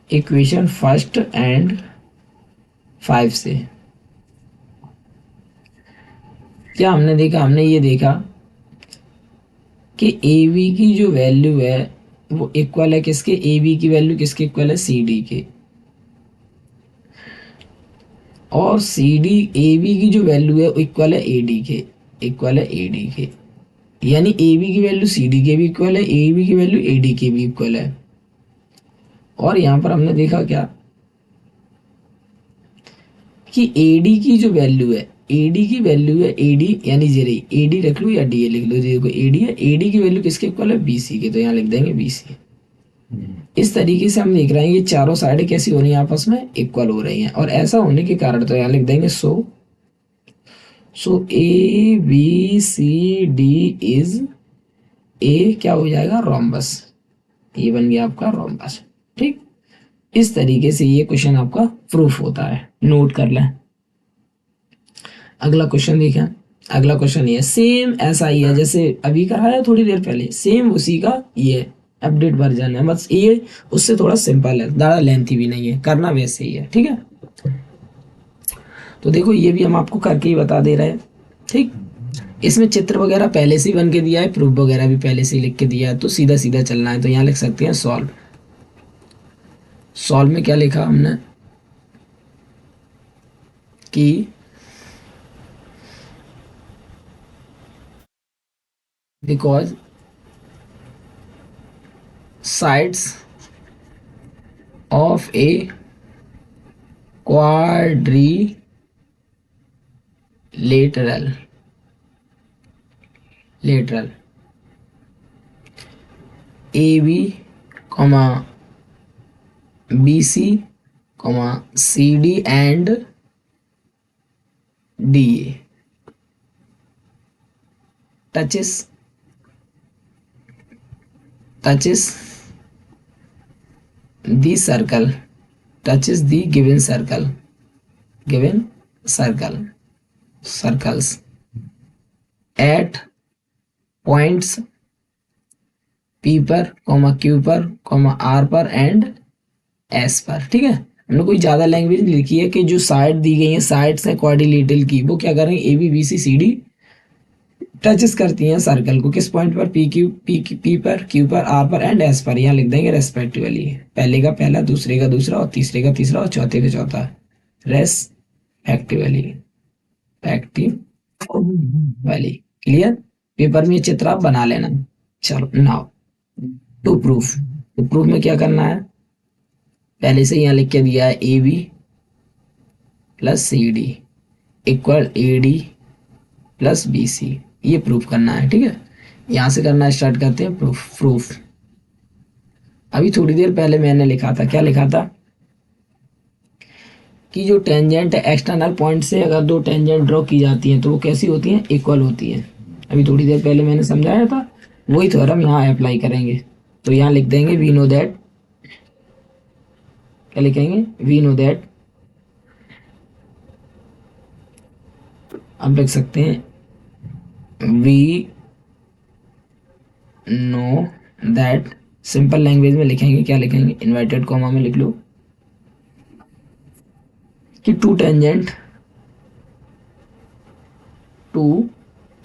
इक्वेशन फर्स्ट एंड 5 से, क्या हमने देखा, हमने ये देखा कि ए बी की जो वैल्यू है वो इक्वल है किसके, ए बी की वैल्यू किसके इक्वल है सी डी के, और सी डी ए बी की जो वैल्यू है वो इक्वल है ए डी के, इक्वल है ए डी के, यानी ए बी की वैल्यू सी डी के भी इक्वल है, ए बी की वैल्यू ए डी के भी इक्वल है। और यहाँ पर हमने देखा क्या कि ए डी की जो वैल्यू है, ए डी की वैल्यू है ए डी, यानी जेरी ए डी रख लो या डी ए लिख लो, देखो ए डी है, ए डी की वैल्यू किसके इक्वल है बी सी के, तो यहाँ लिख देंगे बी सी। इस तरीके से हम देख रहे हैं ये चारों साइडें कैसी हो रही हैं, आपस में इक्वल हो रही हैं, और ऐसा होने के कारण तो यहाँ लिख देंगे so A B C D is a क्या हो जाएगा, रोम्बस, ये बन गया आपका रोम्बस। ठीक, इस तरीके से ये क्वेश्चन आपका प्रूफ होता है, नोट कर लें। अगला क्वेश्चन देखें, अगला क्वेश्चन ये सेम ऐसा ही है जैसे अभी कराया थोड़ी देर पहले, सेम उसी का ये अपडेट वर्जन है, बस ये उससे थोड़ा सिंपल है, ज़्यादा लेंथी भी नहीं है, करना वैसे ही है। ठीक है, तो देखो ये भी हम आपको करके ही बता दे रहे हैं। ठीक, इसमें चित्र वगैरह पहले से ही बन के दिया है, प्रूफ वगैरह भी पहले से ही लिख के दिया है, तो सीधा सीधा चलना है। तो यहाँ लिख सकते हैं सॉल्व। सॉल्व में क्या लिखा हमने कि because sides of A quadrilateral lateral AB, BC, CD and DA touches the circle, touches the given circles at points P पर, Q पर, R पर एंड S पर। ठीक है, हमने कोई ज़्यादा लैंग्वेज लिखी है कि जो साइड दी गई है, साइड्स हैं क्वाड्रिलेटरल की, वो क्या कर रही है, A B B C C D touches करती हैं सर्कल को, किस पॉइंट पर, पी पर, क्यू पर, आर पर एंड एस पर। यहाँ लिख देंगे रेस्पेक्टिवली, पहले का पहला, दूसरे का दूसरा और तीसरे का तीसरा और चौथे का चौथा, रेस्पेक्टिवली। क्लियर, पेपर में ये चित्र आप बना लेना। चलो नाउ टू प्रूफ, तो प्रूफ में क्या करना है, पहले से यहाँ लिख के दिया है A B plus C D equal A D plus B C, ये प्रूफ करना है। ठीक है, यहां से करना स्टार्ट करते हैं प्रूफ। अभी थोड़ी देर पहले मैंने लिखा था, क्या लिखा था कि जो टेंजेंट है एक्सटर्नल पॉइंट से अगर दो टेंजेंट ड्रॉ की जाती हैं तो वो कैसी होती हैं, इक्वल होती हैं। अभी थोड़ी देर पहले मैंने समझाया था, वही थ्योरम यहाँ अप्लाई करेंगे। तो यहाँ लिख देंगे वी नो दैट, क्या लिखेंगे, वी नो दैट, अब लिख सकते हैं we know that, simple language में लिखेंगे, क्या लिखेंगे, इन्वर्टेड कॉमा में लिख लो कि to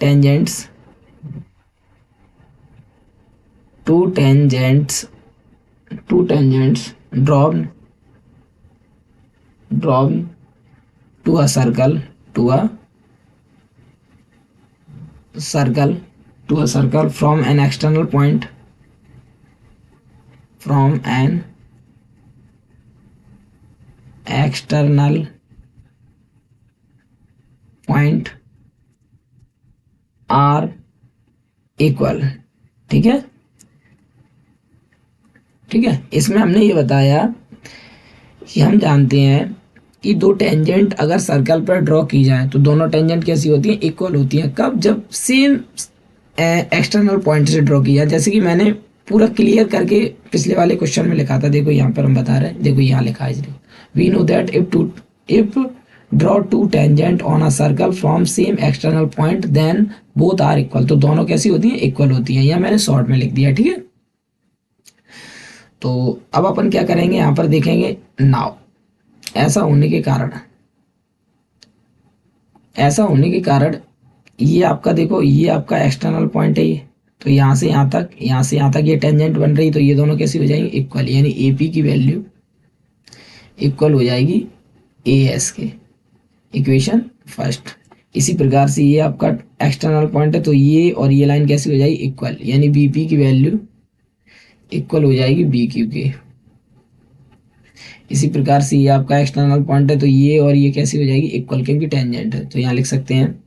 tangents drawn to a circle from an external point are equal। ठीक है, इसमें हमने ये बताया कि हम जानते हैं कि दो टेंजेंट अगर सर्कल पर ड्रॉ की जाए तो दोनों टेंजेंट कैसी होती हैं, इक्वल होती हैं। कब, जब सेम एक्सटर्नल पॉइंट से ड्रॉ की जाए, जैसे कि मैंने पूरा क्लियर करके पिछले वाले क्वेश्चन में लिखा था। देखो यहाँ पर हम बता रहे हैं, देखो यहाँ लिखा है, we know that if draw two tangent on a circle from same external point then both are equal, तो दोनों कैसी होती हैं, इक्वल होती हैं। यहाँ मैंने शॉर्ट में लिख दिया। ठीक है, तो अब अपन क्या करेंगे, यहाँ पर देखेंगे नाउ ऐसा होने के कारण ये आपका, देखो ये आपका एक्सटर्नल पॉइंट है ये, तो यहाँ से यहाँ तक ये टेंजेंट बन रही, तो ये दोनों कैसी हो जाएंगी, इक्वल, यानी ए पी की वैल्यू इक्वल हो जाएगी ए एस के, इक्वेशन फर्स्ट। इसी प्रकार से ये आपका एक्सटर्नल पॉइंट है, तो ये और ये लाइन कैसी हो जाएगी, इक्वल, यानी बी पी की वैल्यू इक्वल हो जाएगी बी क्यू के। इसी प्रकार से ये आपका एक्सटर्नल पॉइंट है, तो ये और ये कैसी हो जाएगी, इक्वल, क्योंकि टेंजेंट है। तो यहाँ लिख सकते हैं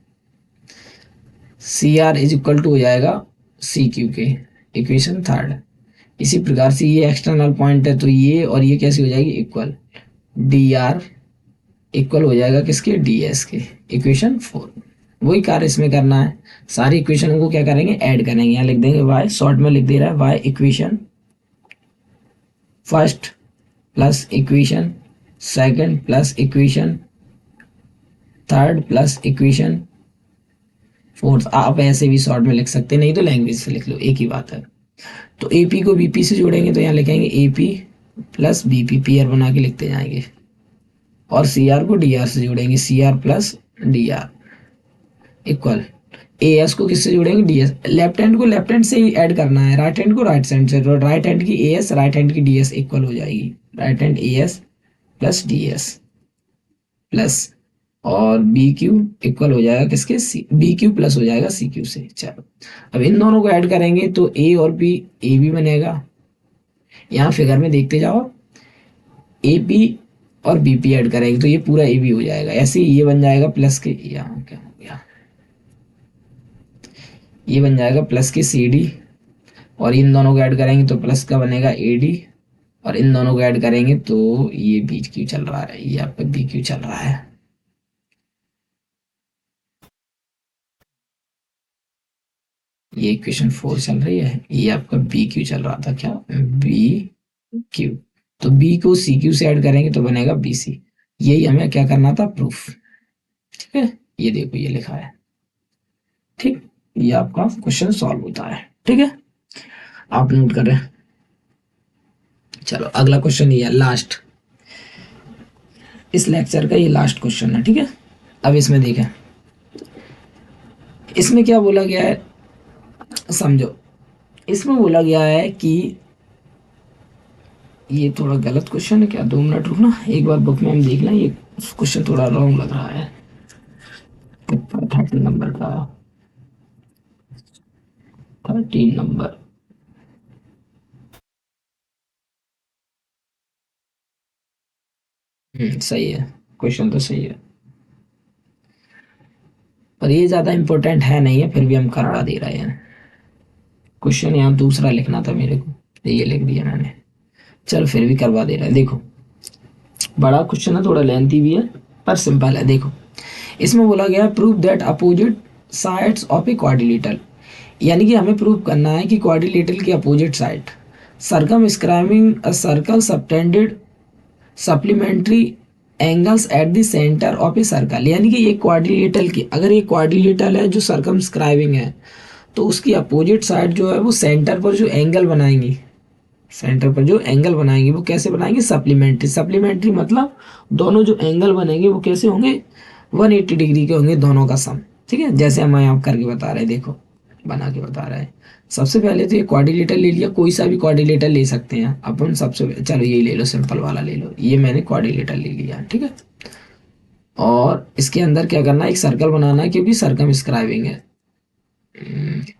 C R is equal to हो जाएगा सी क्यू के, इक्वेशन थर्ड। इसी प्रकार से ये एक्सटर्नल पॉइंट है, तो ये और ये कैसी हो जाएगी, इक्वल, डी आर इक्वल हो जाएगा किसके, डी एस के, इक्वेशन फोर। वही कार्य इसमें करना है। सारी इक्वेशन को क्या करेंगे, ऐड करेंगे। यहाँ लिख देंगे वाई, शॉर्ट में लिख दे रहा है by equation first plus equation second plus equation third plus equation fourth. आप ऐसे भी शॉर्ट में लिख सकते हैं, नहीं तो लैंग्वेज से लिख लो, एक ही बात है। तो एपी को बीपी से जोड़ेंगे तो यहाँ लिखेंगे एपी प्लस बीपी, पीआर बना के लिखते जाएंगे। और सीआर को डीआर से जोड़ेंगे, CR plus DR equal AS को किससे जोड़ेंगे, डीएस। लेफ्ट हैंड को लेफ्ट हैंड से ही ऐड करना है, राइट हैंड को राइट हैंड से। राइट हैंड की एएस राइट हैंड की डीएस इक्वल हो जाएगी, right hand AS plus DS plus, और बी क्यू इक्वल हो जाएगा किसके, सी, बी क्यू प्लस हो जाएगा सी क्यू से। चलो अब इन दोनों को ऐड करेंगे तो ए और बी, ए बी बनेगा। यहाँ फिगर में देखते जाओ, ए पी और बी पी ऐड करेंगे तो ये पूरा ए बी हो जाएगा। ऐसे ही ये बन जाएगा प्लस के, यहाँ क्या हो गया, ये बन जाएगा प्लस के सी डी, और इन दोनों को ऐड करेंगे तो प्लस का बनेगा ए डी, और इन दोनों को ऐड करेंगे तो ये बी क्यू चल रहा है, ये आपका बी क्यू चल रहा है। ये इक्वेशन 4 चल रही है, ये आपका बी क्यू चल रहा था, क्या बी क्यू। तो बी को सी क्यू से ऐड करेंगे तो बनेगा बी सी। यही हमें क्या करना था, प्रूफ। ठीक है, ये देखो ये लिखा है। ठीक, ये आपका क्वेश्चन सॉल्व होता है। ठीक है, आप नोट करें। चलो अगला क्वेश्चन ये है, लास्ट, इस लेक्चर का ये लास्ट क्वेश्चन है। ठीक है, अब इसमें देखें, इसमें क्या बोला गया है, समझो। इसमें बोला गया है कि ये थोड़ा गलत क्वेश्चन है क्या, 2 मिनट रुकना, एक बार बुक में हम देख लें। ये क्वेश्चन थोड़ा रॉन्ग लग रहा है। 13 नंबर का, 13 नंबर, सही है, क्वेश्चन तो सही है, पर ये ज़्यादा इम्पोर्टेंट है नहीं है, फिर भी हम करवा दे रहे हैं। क्वेश्चन यहाँ दूसरा लिखना था मेरे को, तो ये लिख दिया मैंने। चल फिर भी करवा दे रहे हैं। देखो बड़ा क्वेश्चन है, थोड़ा लेंथी भी है, पर सिंपल है। देखो इसमें बोला गया है prove that opposite sides of a quadrilateral, यानी कि हमें प्रूव करना है कि क्वाड्रिलेटरल की opposite side circumscribing a circle subtended supplementary angles at the centre of a circle, यानी कि ये क्वाड्रिलेटरल की, अगर ये क्वाड्रिलेटरल है जो सर्कमस्क्राइबिंग है, तो उसकी अपोजिट साइड जो है वो सेंटर पर जो एंगल बनाएंगी, सेंटर पर जो एंगल बनाएंगे वो कैसे बनाएंगे, सप्लीमेंट्री। सप्लीमेंट्री मतलब दोनों जो एंगल बनेंगे वो कैसे होंगे, 180 डिग्री के होंगे दोनों का सम। ठीक है, जैसे हम यहाँ करके बता रहे हैं, देखो बना के बता रहे हैं। सबसे पहले तो ये क्वाड्रिलेटर ले लिया, कोई सा भी क्वाड्रिलेटर ले सकते हैं अपन। सबसे चलो यही ले लो, सिंपल वाला ले लो, ये मैंने क्वाड्रिलेटर ले लिया। ठीक है, और इसके अंदर क्या करना है, एक सर्कल बनाना है, क्योंकि सर्कमस्क्राइबिंग है।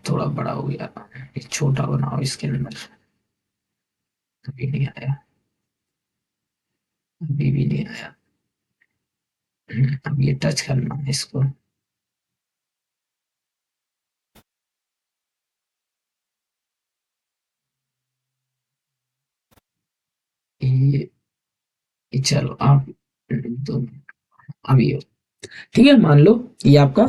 थोड़ा बड़ा हो गया, एक छोटा बनाओ इसके अंदर। अभी नहीं आया, अभी भी नहीं आया। अब ये टच करना है इसको, ये चलो आप तो अभी हो। ठीक है, मान लो ये आपका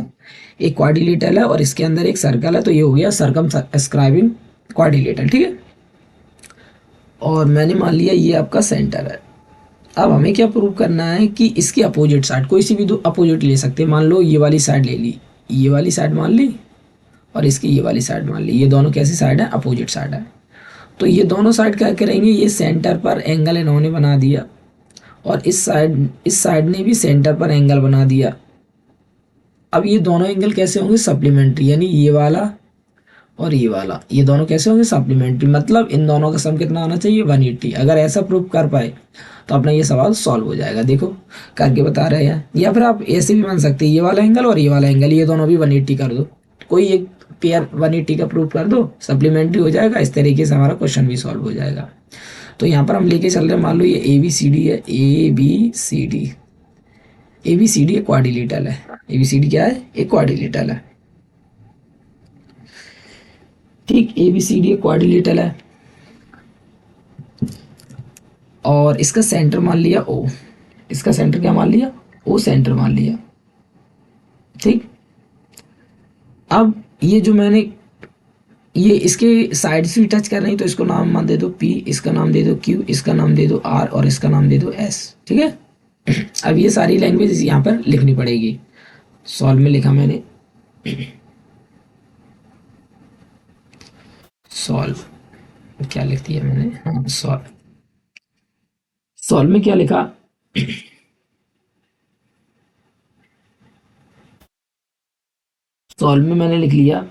एक क्वाड्रिलेटरल है और इसके अंदर एक सर्कल है, तो ये हो गया सर्कम स्क्राइबिंग क्वाड्रिलेटरल। ठीक है, और मैंने मान लिया ये आपका सेंटर है। अब हमें क्या प्रूव करना है कि इसकी अपोजिट साइड, कोई सी भी दो अपोजिट ले सकते हैं। मान लो ये वाली साइड ले ली, ये वाली साइड मान ली, और इसकी ये वाली साइड मान ली। ये दोनों कैसी साइड है, अपोजिट साइड है। तो ये दोनों साइड क्या करेंगे, ये सेंटर पर एंगल इन्होंने बना दिया, और इस साइड ने भी सेंटर पर एंगल बना दिया। अब ये दोनों एंगल कैसे होंगे, सप्लीमेंट्री, यानी ये वाला और ये वाला, ये दोनों कैसे होंगे, सप्लीमेंट्री। मतलब इन दोनों का सम कितना आना चाहिए, 180। अगर ऐसा प्रूव कर पाए तो अपना ये सवाल सॉल्व हो जाएगा। देखो करके बता रहे हैं, या फिर आप ऐसे भी मान सकते हैं, ये वाला एंगल और ये वाला एंगल, ये दोनों भी 180 कर दो, कोई एक पेयर 180 का प्रूव कर दो, सप्लीमेंट्री हो जाएगा। इस तरीके से हमारा क्वेश्चन भी सॉल्व हो जाएगा। तो यहाँ पर हम लेके चल रहे हैं, मान लो ये ए बी सी डी है, A B C D, A B C D एक क्वाड्रिलेटरल है। ए बी सी डी क्या है, एक क्वाड्रिलेटरल है। ठीक, ए बी सी डी एक क्वाड्रिलेटरल है, और इसका सेंटर मान लिया ओ, इसका सेंटर क्या मान लिया, ओ सेंटर मान लिया। ठीक, अब ये जो मैंने ये इसके साइड से टच कर रही है तो इसको नाम दे दो P, इसका नाम दे दो Q, इसका नाम दे दो R और इसका नाम दे दो S। ठीक है। अब ये सारी लैंग्वेज यहाँ पर लिखनी पड़ेगी। सॉल्व में लिखा मैंने सॉल्व, क्या लिख दिया मैंने, हाँ सॉल्व। सॉल्व में क्या लिखा, सॉल्व में मैंने लिख लिया,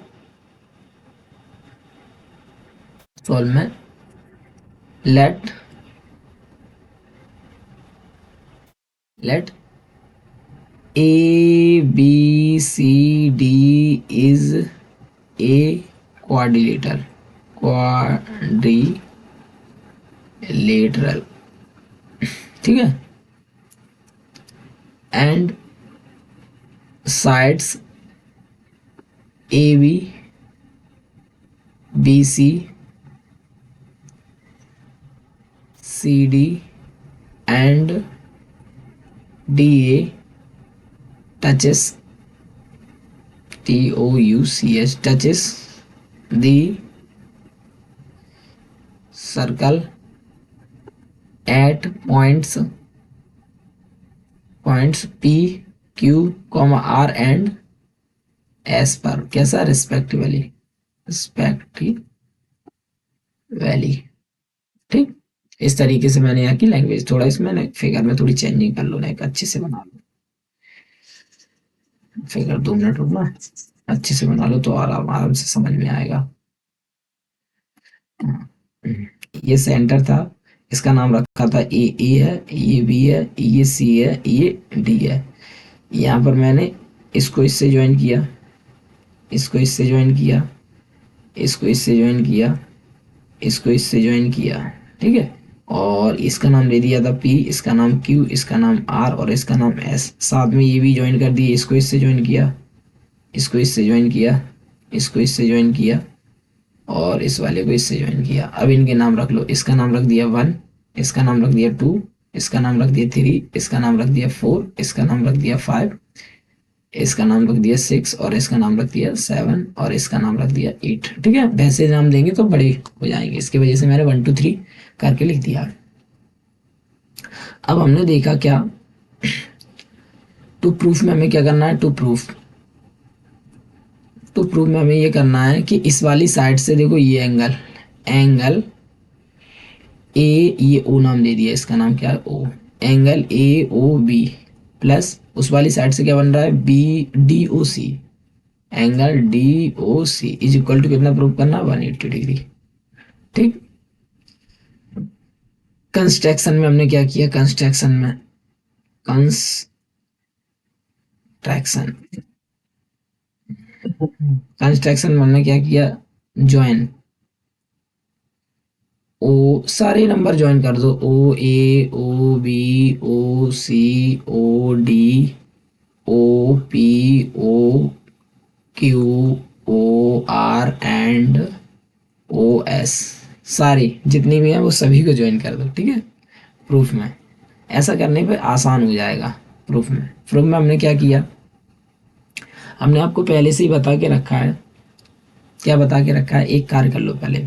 सॉल्व में let ABCD is a quadrilateral, ठीक है, and sides AB, BC, CD and DA touches touches the circle at points P, Q, R and S पर, कैसा, रिस्पेक्टिवली। ठीक, इस तरीके से मैंने यहाँ की लैंग्वेज, थोड़ा इसमें फिगर में थोड़ी चेंजिंग कर लो ना, एक अच्छे से बना लो फिगर। 2 मिनट रुकना, अच्छे से बना लो तो आराम से समझ में आएगा। ये सेंटर था, इसका नाम रखा था ए है, ये बी है, ये सी है, ये डी है। यहाँ पर मैंने इसको इससे ज्वाइन किया, इसको इससे ज्वाइन किया, इसको इससे ज्वाइन किया, इसको इससे ज्वाइन किया। ठीक है, और इसका नाम दे दिया था P, इसका नाम Q, इसका नाम R और इसका नाम S। साथ में ये भी ज्वाइन कर दिए, इसको इससे ज्वाइन किया, इसको इससे ज्वाइन किया, इसको इससे ज्वाइन किया और इस वाले को इससे ज्वाइन किया। अब इनके नाम रख लो, इसका नाम रख दिया 1, इसका नाम रख दिया 2, इसका नाम रख दिया 3, इसका नाम रख दिया 4, इसका नाम रख दिया 5, इसका नाम रख दिया 6 और इसका नाम रख दिया 7 और इसका नाम रख दिया 8। ठीक है, वैसे नाम देंगे तो बड़े हो जाएंगे, इसकी वजह से मैंने 1 2 3 करके लिख दिया। अब हमने देखा क्या, टू प्रूफ में हमें क्या करना है, टू प्रूफ में हमें ये करना है कि इस वाली साइड से देखो ये एंगल ए, ये ओ नाम दे दिया, इसका नाम क्या है O, angle A O B plus उस वाली साइड से क्या बन रहा है B D O C, angle D O C is equal to कितना प्रूव करना, 180 डिग्री। ठीक, कंस्ट्रक्शन में हमने क्या किया, कंस्ट्रक्शन में हमने क्या किया, ज्वाइन ओ, सारे नंबर ज्वाइन कर दो, O A, O B, O C, O D, O P, O Q, O R and O S, सारी जितनी भी हैं वो सभी को ज्वाइन कर दो। ठीक है, प्रूफ में ऐसा करने पे आसान हो जाएगा। प्रूफ में हमने क्या किया, हमने आपको पहले से ही बता के रखा है, क्या बता के रखा है, एक कार्य कर लो पहले।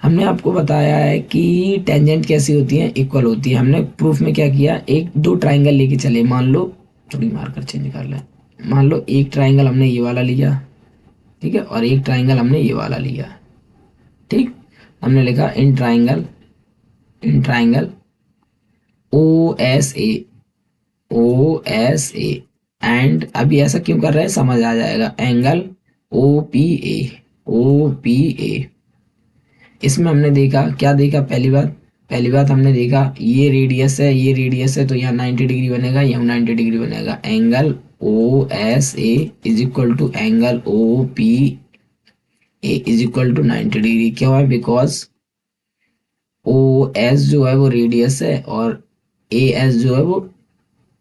हमने आपको बताया है कि टेंजेंट कैसी होती है, इक्वल होती है। हमने प्रूफ में क्या किया, एक दो ट्राइंगल लेके चले, मान लो थोड़ी मार्कर चेंज कर लें, मान लो एक ट्राइंगल हमने ये वाला लिया, ठीक है, और एक ट्राइंगल हमने ये वाला लिया। ठीक, हमने लिखा इन ट्राइंगल OSA एंड, अभी ऐसा क्यों कर रहे हैं समझ आ जाएगा, एंगल OPA। इसमें हमने देखा, क्या देखा, पहली बात हमने देखा ये रेडियस है तो यहाँ 90 डिग्री बनेगा, यहाँ 90 डिग्री बनेगा। Angle OSA is equal to angle OPA is equal to 90 degree. क्यों है, बिकॉज OS जो है वो रेडियस है और AS जो है वो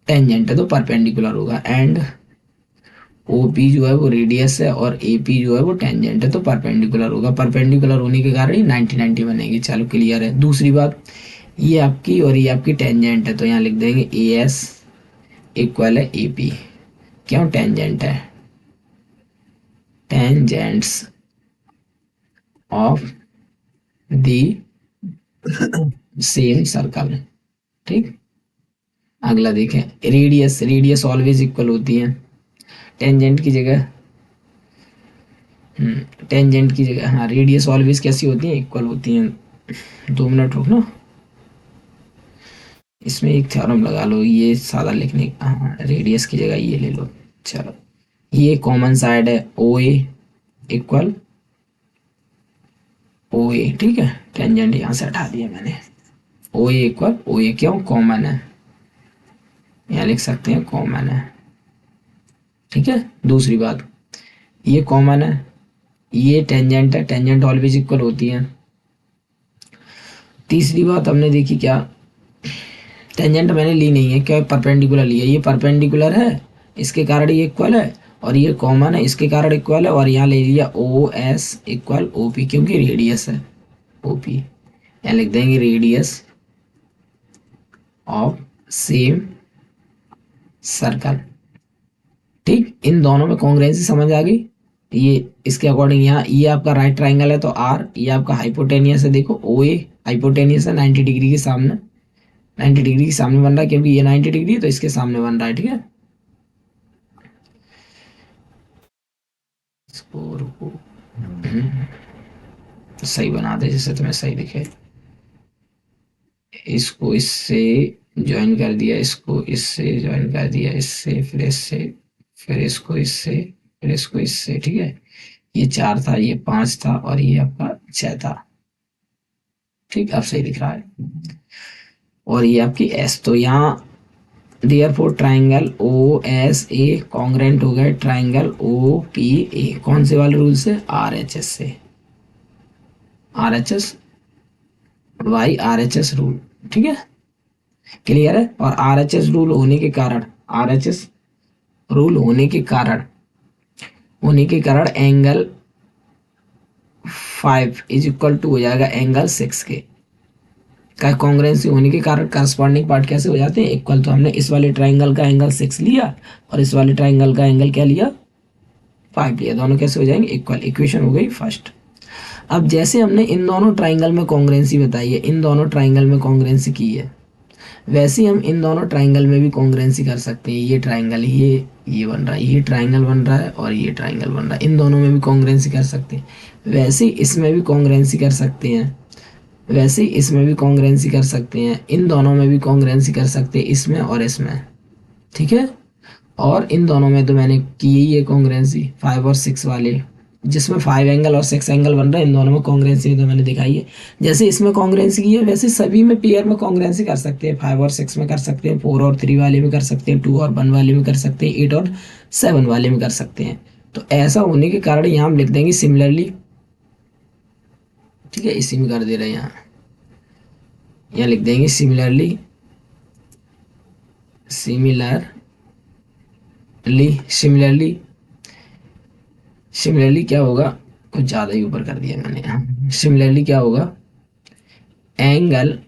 टेंजेंट है तो परपेंडिकुलर होगा, एंड OP जो है वो रेडियस है और AP जो है वो टेंजेंट है तो परपेंडिकुलर होगा। परपेंडिकुलर होने के कारण ही 90 बनेगी। चलो क्लियर है। दूसरी बात, ये आपकी और ये आपकी टेंजेंट है तो यहाँ लिख देंगे AS इक्वल है AP। क्यों, टेंजेंट है। Tangents of the same circle. ठीक, अगला देखें, रेडियस, रेडियस ऑलवेज इक्वल होती है टेंजेंट की जगह। टेंजेंट की जगह, हाँ, रेडियस ऑलवेज कैसी होती है, इक्वल होती हैं। 2 मिनट रुकना, इसमें एक थ्योरम लगा लो, ये सादा लिखने, हाँ, रेडियस की जगह ये ले लो। चलो, ये कॉमन साइड है ओ ए इक्वल ओ ए, ठीक है, टेंजेंट यहाँ से हटा दिया मैंने। ओ ए इक्वल ओ ए, क्यों, कॉमन है, यहाँ लिख सकते हैं कॉमन है। ठीक है, दूसरी बात, ये कॉमन है, ये टेंजेंट है, टेंजेंट ऑलवेज इक्वल होती है। तीसरी बात हमने देखी क्या, टेंजेंट मैंने ली नहीं है, क्या परपेंडिकुलर लिया, ये परपेंडिकुलर है, इसके कारण ये इक्वल है, और ये कॉमन है, इसके कारण इक्वल है, और यहाँ ले लिया O S equal O P, क्योंकि रेडियस है ओ पी। यहाँ लिख देंगे रेडियस ऑफ सेम सर्कल। ठीक, इन दोनों में कॉन्ग्रुएंसी समझ आ गई। ये इसके अकॉर्डिंग, यहाँ ये आपका राइट ट्राइंगल है तो आर, ये आपका हाइपोटेनियस है, देखो ओ ए हाइपोटेनियस है 90 डिग्री के सामने, 90 डिग्री के सामने बन रहा है, क्योंकि ये 90 डिग्री है तो इसके सामने बन रहा है। ठीक है, इसको रुको, सही बना दे जिससे तुम्हें सही दिखे। इसको इससे ज्वाइन कर दिया, इसको इससे ज्वाइन कर दिया, इससे, फिर इससे, फिर इसको इससे, फिर इसको इससे। ठीक है, ये 4 था, ये 5 था, और ये आपका 6 था। ठीक, अब सही दिख रहा है। और ये आपकी एस, तो यहाँ therefore triangle O S A congruent हो गए ट्राइंगल ओ पी ए, कौन से वाले रूल से, आर एच एस से, R H S by R H S rule. ठीक है, क्लियर है। और आर एच एस रूल होने के कारण, आर एच एस रूल होने के कारण एंगल 5 इज इक्वल टू हो जाएगा एंगल 6 के, का कॉन्ग्रुएंसी होने के कारण करस्पॉन्डिंग पार्ट कैसे हो जाते हैं, इक्वल। तो हमने इस वाले ट्राइंगल का एंगल 6 लिया और इस वाले ट्राइंगल का एंगल क्या लिया, 5 लिया, दोनों कैसे हो जाएंगे, इक्वल। इक्वेशन हो गई फर्स्ट। अब जैसे हमने इन दोनों ट्राइंगल में कॉन्ग्रुएंसी बताई है, इन दोनों ट्राइंगल में कॉन्ग्रुएंसी की है, वैसे ही हम इन दोनों ट्राइंगल में भी कॉन्ग्रुएंसी कर सकते हैं। ये ट्राइंगल, ये बन रहा है, ये ट्राइंगल बन रहा है, और ये ट्राइंगल बन रहा है, इन दोनों में भी कॉन्ग्रुएंसी कर सकते हैं। वैसे ही इसमें भी कॉन्ग्रुएंसी कर सकते हैं, वैसे ही इसमें भी कॉन्ग्रुएंसी कर सकते हैं, इन दोनों में भी कॉन्ग्रुएंसी कर सकते हैं, इसमें और इसमें। ठीक है, और इन दोनों में तो मैंने की ही है कॉन्ग्रुएंसी 5 और 6 वाले, जिसमें 5 एंगल और 6 एंगल बन रहा है, इन दोनों में कॉन्ग्रुएंसी तो मैंने दिखाई है। जैसे इसमें कॉन्ग्रुएंसी की है, वैसे सभी में पेयर में कॉन्ग्रुएंसी कर सकते हैं, 5 और 6 में कर सकते हैं, 4 और 3 वाले में कर सकते हैं, 2 और 1 वाले में कर सकते हैं, 8 और 7 वाले में कर सकते हैं। तो ऐसा होने के कारण यहाँ हम लिख देंगे सिमिलरली। ठीक है, इसी में कर दे रहे हैं, यहाँ लिख देंगे सिमिलरली, सिमिलरली क्या होगा, कुछ ज़्यादा ही ऊपर कर दिया मैंने। सिमिलरली क्या होगा, एंगल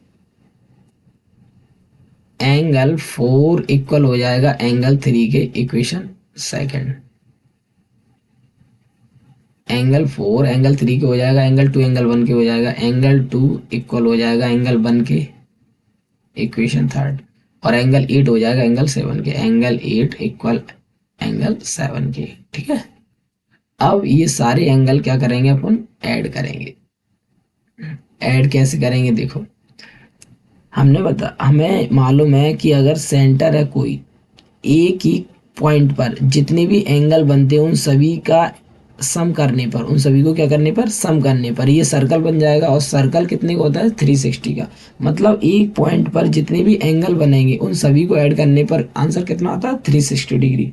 4 इक्वल हो जाएगा एंगल 3 के, इक्वेशन सेकंड। एंगल 4 एंगल 3 के हो जाएगा, एंगल 2 एंगल 1 के हो जाएगा, एंगल 2 इक्वल हो जाएगा एंगल 1 के, इक्वेशन थर्ड। और एंगल 8 हो जाएगा एंगल 7 के, एंगल 8 इक्वल एंगल 7 के। ठीक है, अब ये सारे एंगल क्या करेंगे, अपन ऐड करेंगे। ऐड कैसे करेंगे, देखो, हमें मालूम है कि अगर सेंटर है कोई, एक ही पॉइंट पर जितने भी एंगल बनते हैं उन सभी का सम करने पर, उन सभी को क्या करने पर, सम करने पर ये सर्कल बन जाएगा। और सर्कल कितने का होता है, 360 का। मतलब एक पॉइंट पर जितने भी एंगल बनेंगे उन सभी को ऐड करने पर आंसर कितना आता है, 360 डिग्री।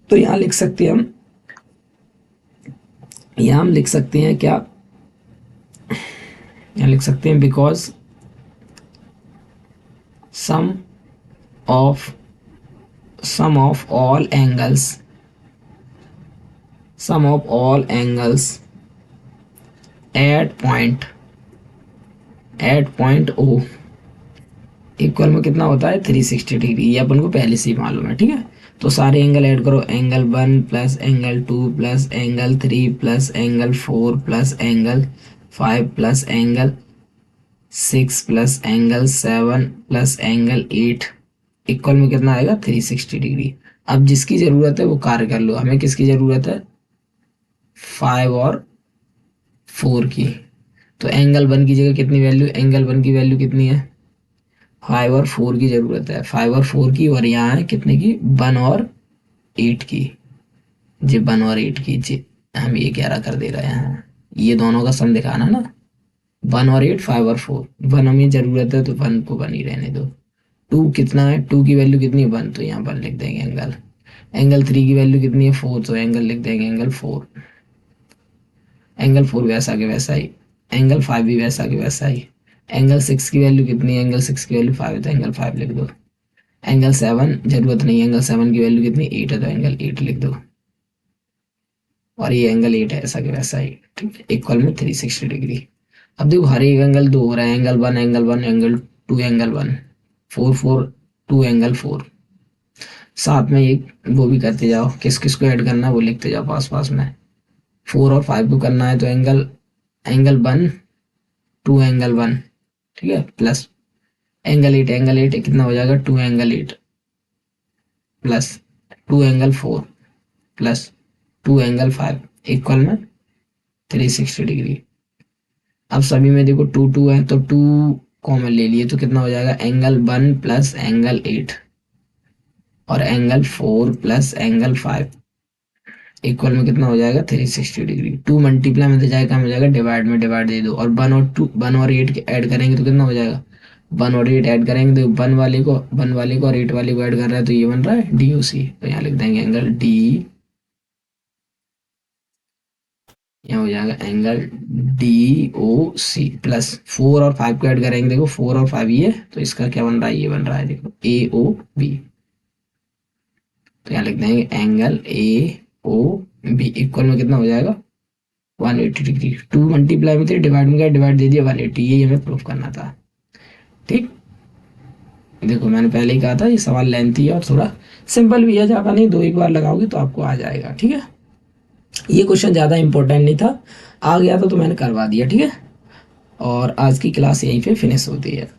तो यहाँ लिख सकते हैं हम, यहाँ हम लिख सकते हैं क्या, यहाँ लिख सकते हैं because sum of all angles, sum of all angles at point O equal में कितना होता है, 360 डिग्री। ये अपन को पहले से ही मालूम है। ठीक है, तो सारे एंगल ऐड करो, angle 1 plus angle 2 plus angle 3 plus angle 4 plus angle 5 plus angle 6 plus angle 7 plus angle 8 equal में कितना आएगा 360 डिग्री। अब जिसकी ज़रूरत है वो कार्य कर लो। हमें किसकी ज़रूरत है? 5 और 4 की। तो एंगल 1 की जगह कितनी वैल्यू, एंगल 1 की वैल्यू कितनी है? 5 और 4 की ज़रूरत है, 5 और 4 की। और यहाँ है कितने की? 1 और 8 की। जी 1 और 8 की जी। हम ये 11 कर दे रहे हैं, ये दोनों का सम दिखाना ना। 1 और 8, 5 और 4। 1 हमें ज़रूरत है तो 1 को 1 ही रहने दो। 2 कितना है? 2 की वैल्यू कितनी है? 1, तो यहाँ 1 लिख देंगे एंगल। एंगल 3 की वैल्यू कितनी है? 4, तो एंगल लिख देंगे एंगल 4। एंगल 4 वैसा के वैसा ही, एंगल 5 भी वैसा के वैसा ही। एंगल 6 की वैल्यू कितनी है? एंगल 6 की वैल्यू 5 है, तो एंगल 5 लिख दो। एंगल 7 जरूरत नहीं है, एंगल 7 की वैल्यू कितनी? 8 है, तो एंगल 8 लिख दो। और ये एंगल 8 है, ऐसा के वैसा ही, ठीक है, इक्वल में 360 डिग्री। अब देखो हर एक एंगल 2 हो रहा है, angle 1 angle 1 angle 2 angle 1, 4 4 2 angle 4। साथ में एक वो भी करते जाओ, किस किस को ऐड करना है वो लिखते जाओ पास पास में। 4 और 5 को करना है तो एंगल एंगल 1 2 एंगल 1, ठीक है, प्लस एंगल 8 कितना हो जाएगा? 2 angle 8 plus 2 angle 4 plus 2 angle 5 equal में 360 डिग्री। अब सभी में देखो 2 2 है तो 2 कॉमन ले लिए तो कितना हो जाएगा? एंगल 1 प्लस एंगल 8 और एंगल 4 प्लस एंगल 5 इक्वल में कितना हो जाएगा? 360 डिग्री। 2 मल्टीप्लाई में तो जाएगा, हो जाएगा डिवाइड में डिवाइड दे दो। और 1 और 8 ऐड करेंगे तो कितना हो जाएगा? 1 और 8 ऐड करेंगे तो 1 वाले को और 8 वाले को ऐड कर रहा है तो ये बन रहा है DOC। तो यहाँ लिख देंगे एंगल डी, यहाँ हो जाएगा एंगल DOC प्लस 4 और 5 को ऐड करेंगे, देखो 4 और 5 ये, तो इसका क्या बन रहा है? ये बन रहा है देखो AOB। तो यहाँ लिख देंगे एंगल AOB इक्वल में कितना हो जाएगा? 180 डिग्री। 2 मल्टीप्लाई में थे, डिवाइड में गया, डिवाइड दे दिया 180। यही हमें प्रूफ करना था, ठीक। देखो मैंने पहले ही कहा था ये सवाल लेंथी है और थोड़ा सिंपल भी है, ज़्यादा नहीं, 2 एक बार लगाओगे तो आपको आ जाएगा, ठीक है। ये क्वेश्चन ज़्यादा इंपॉर्टेंट नहीं था, आ गया था तो मैंने करवा दिया, ठीक है। और आज की क्लास यहीं पे फिनिश होती है।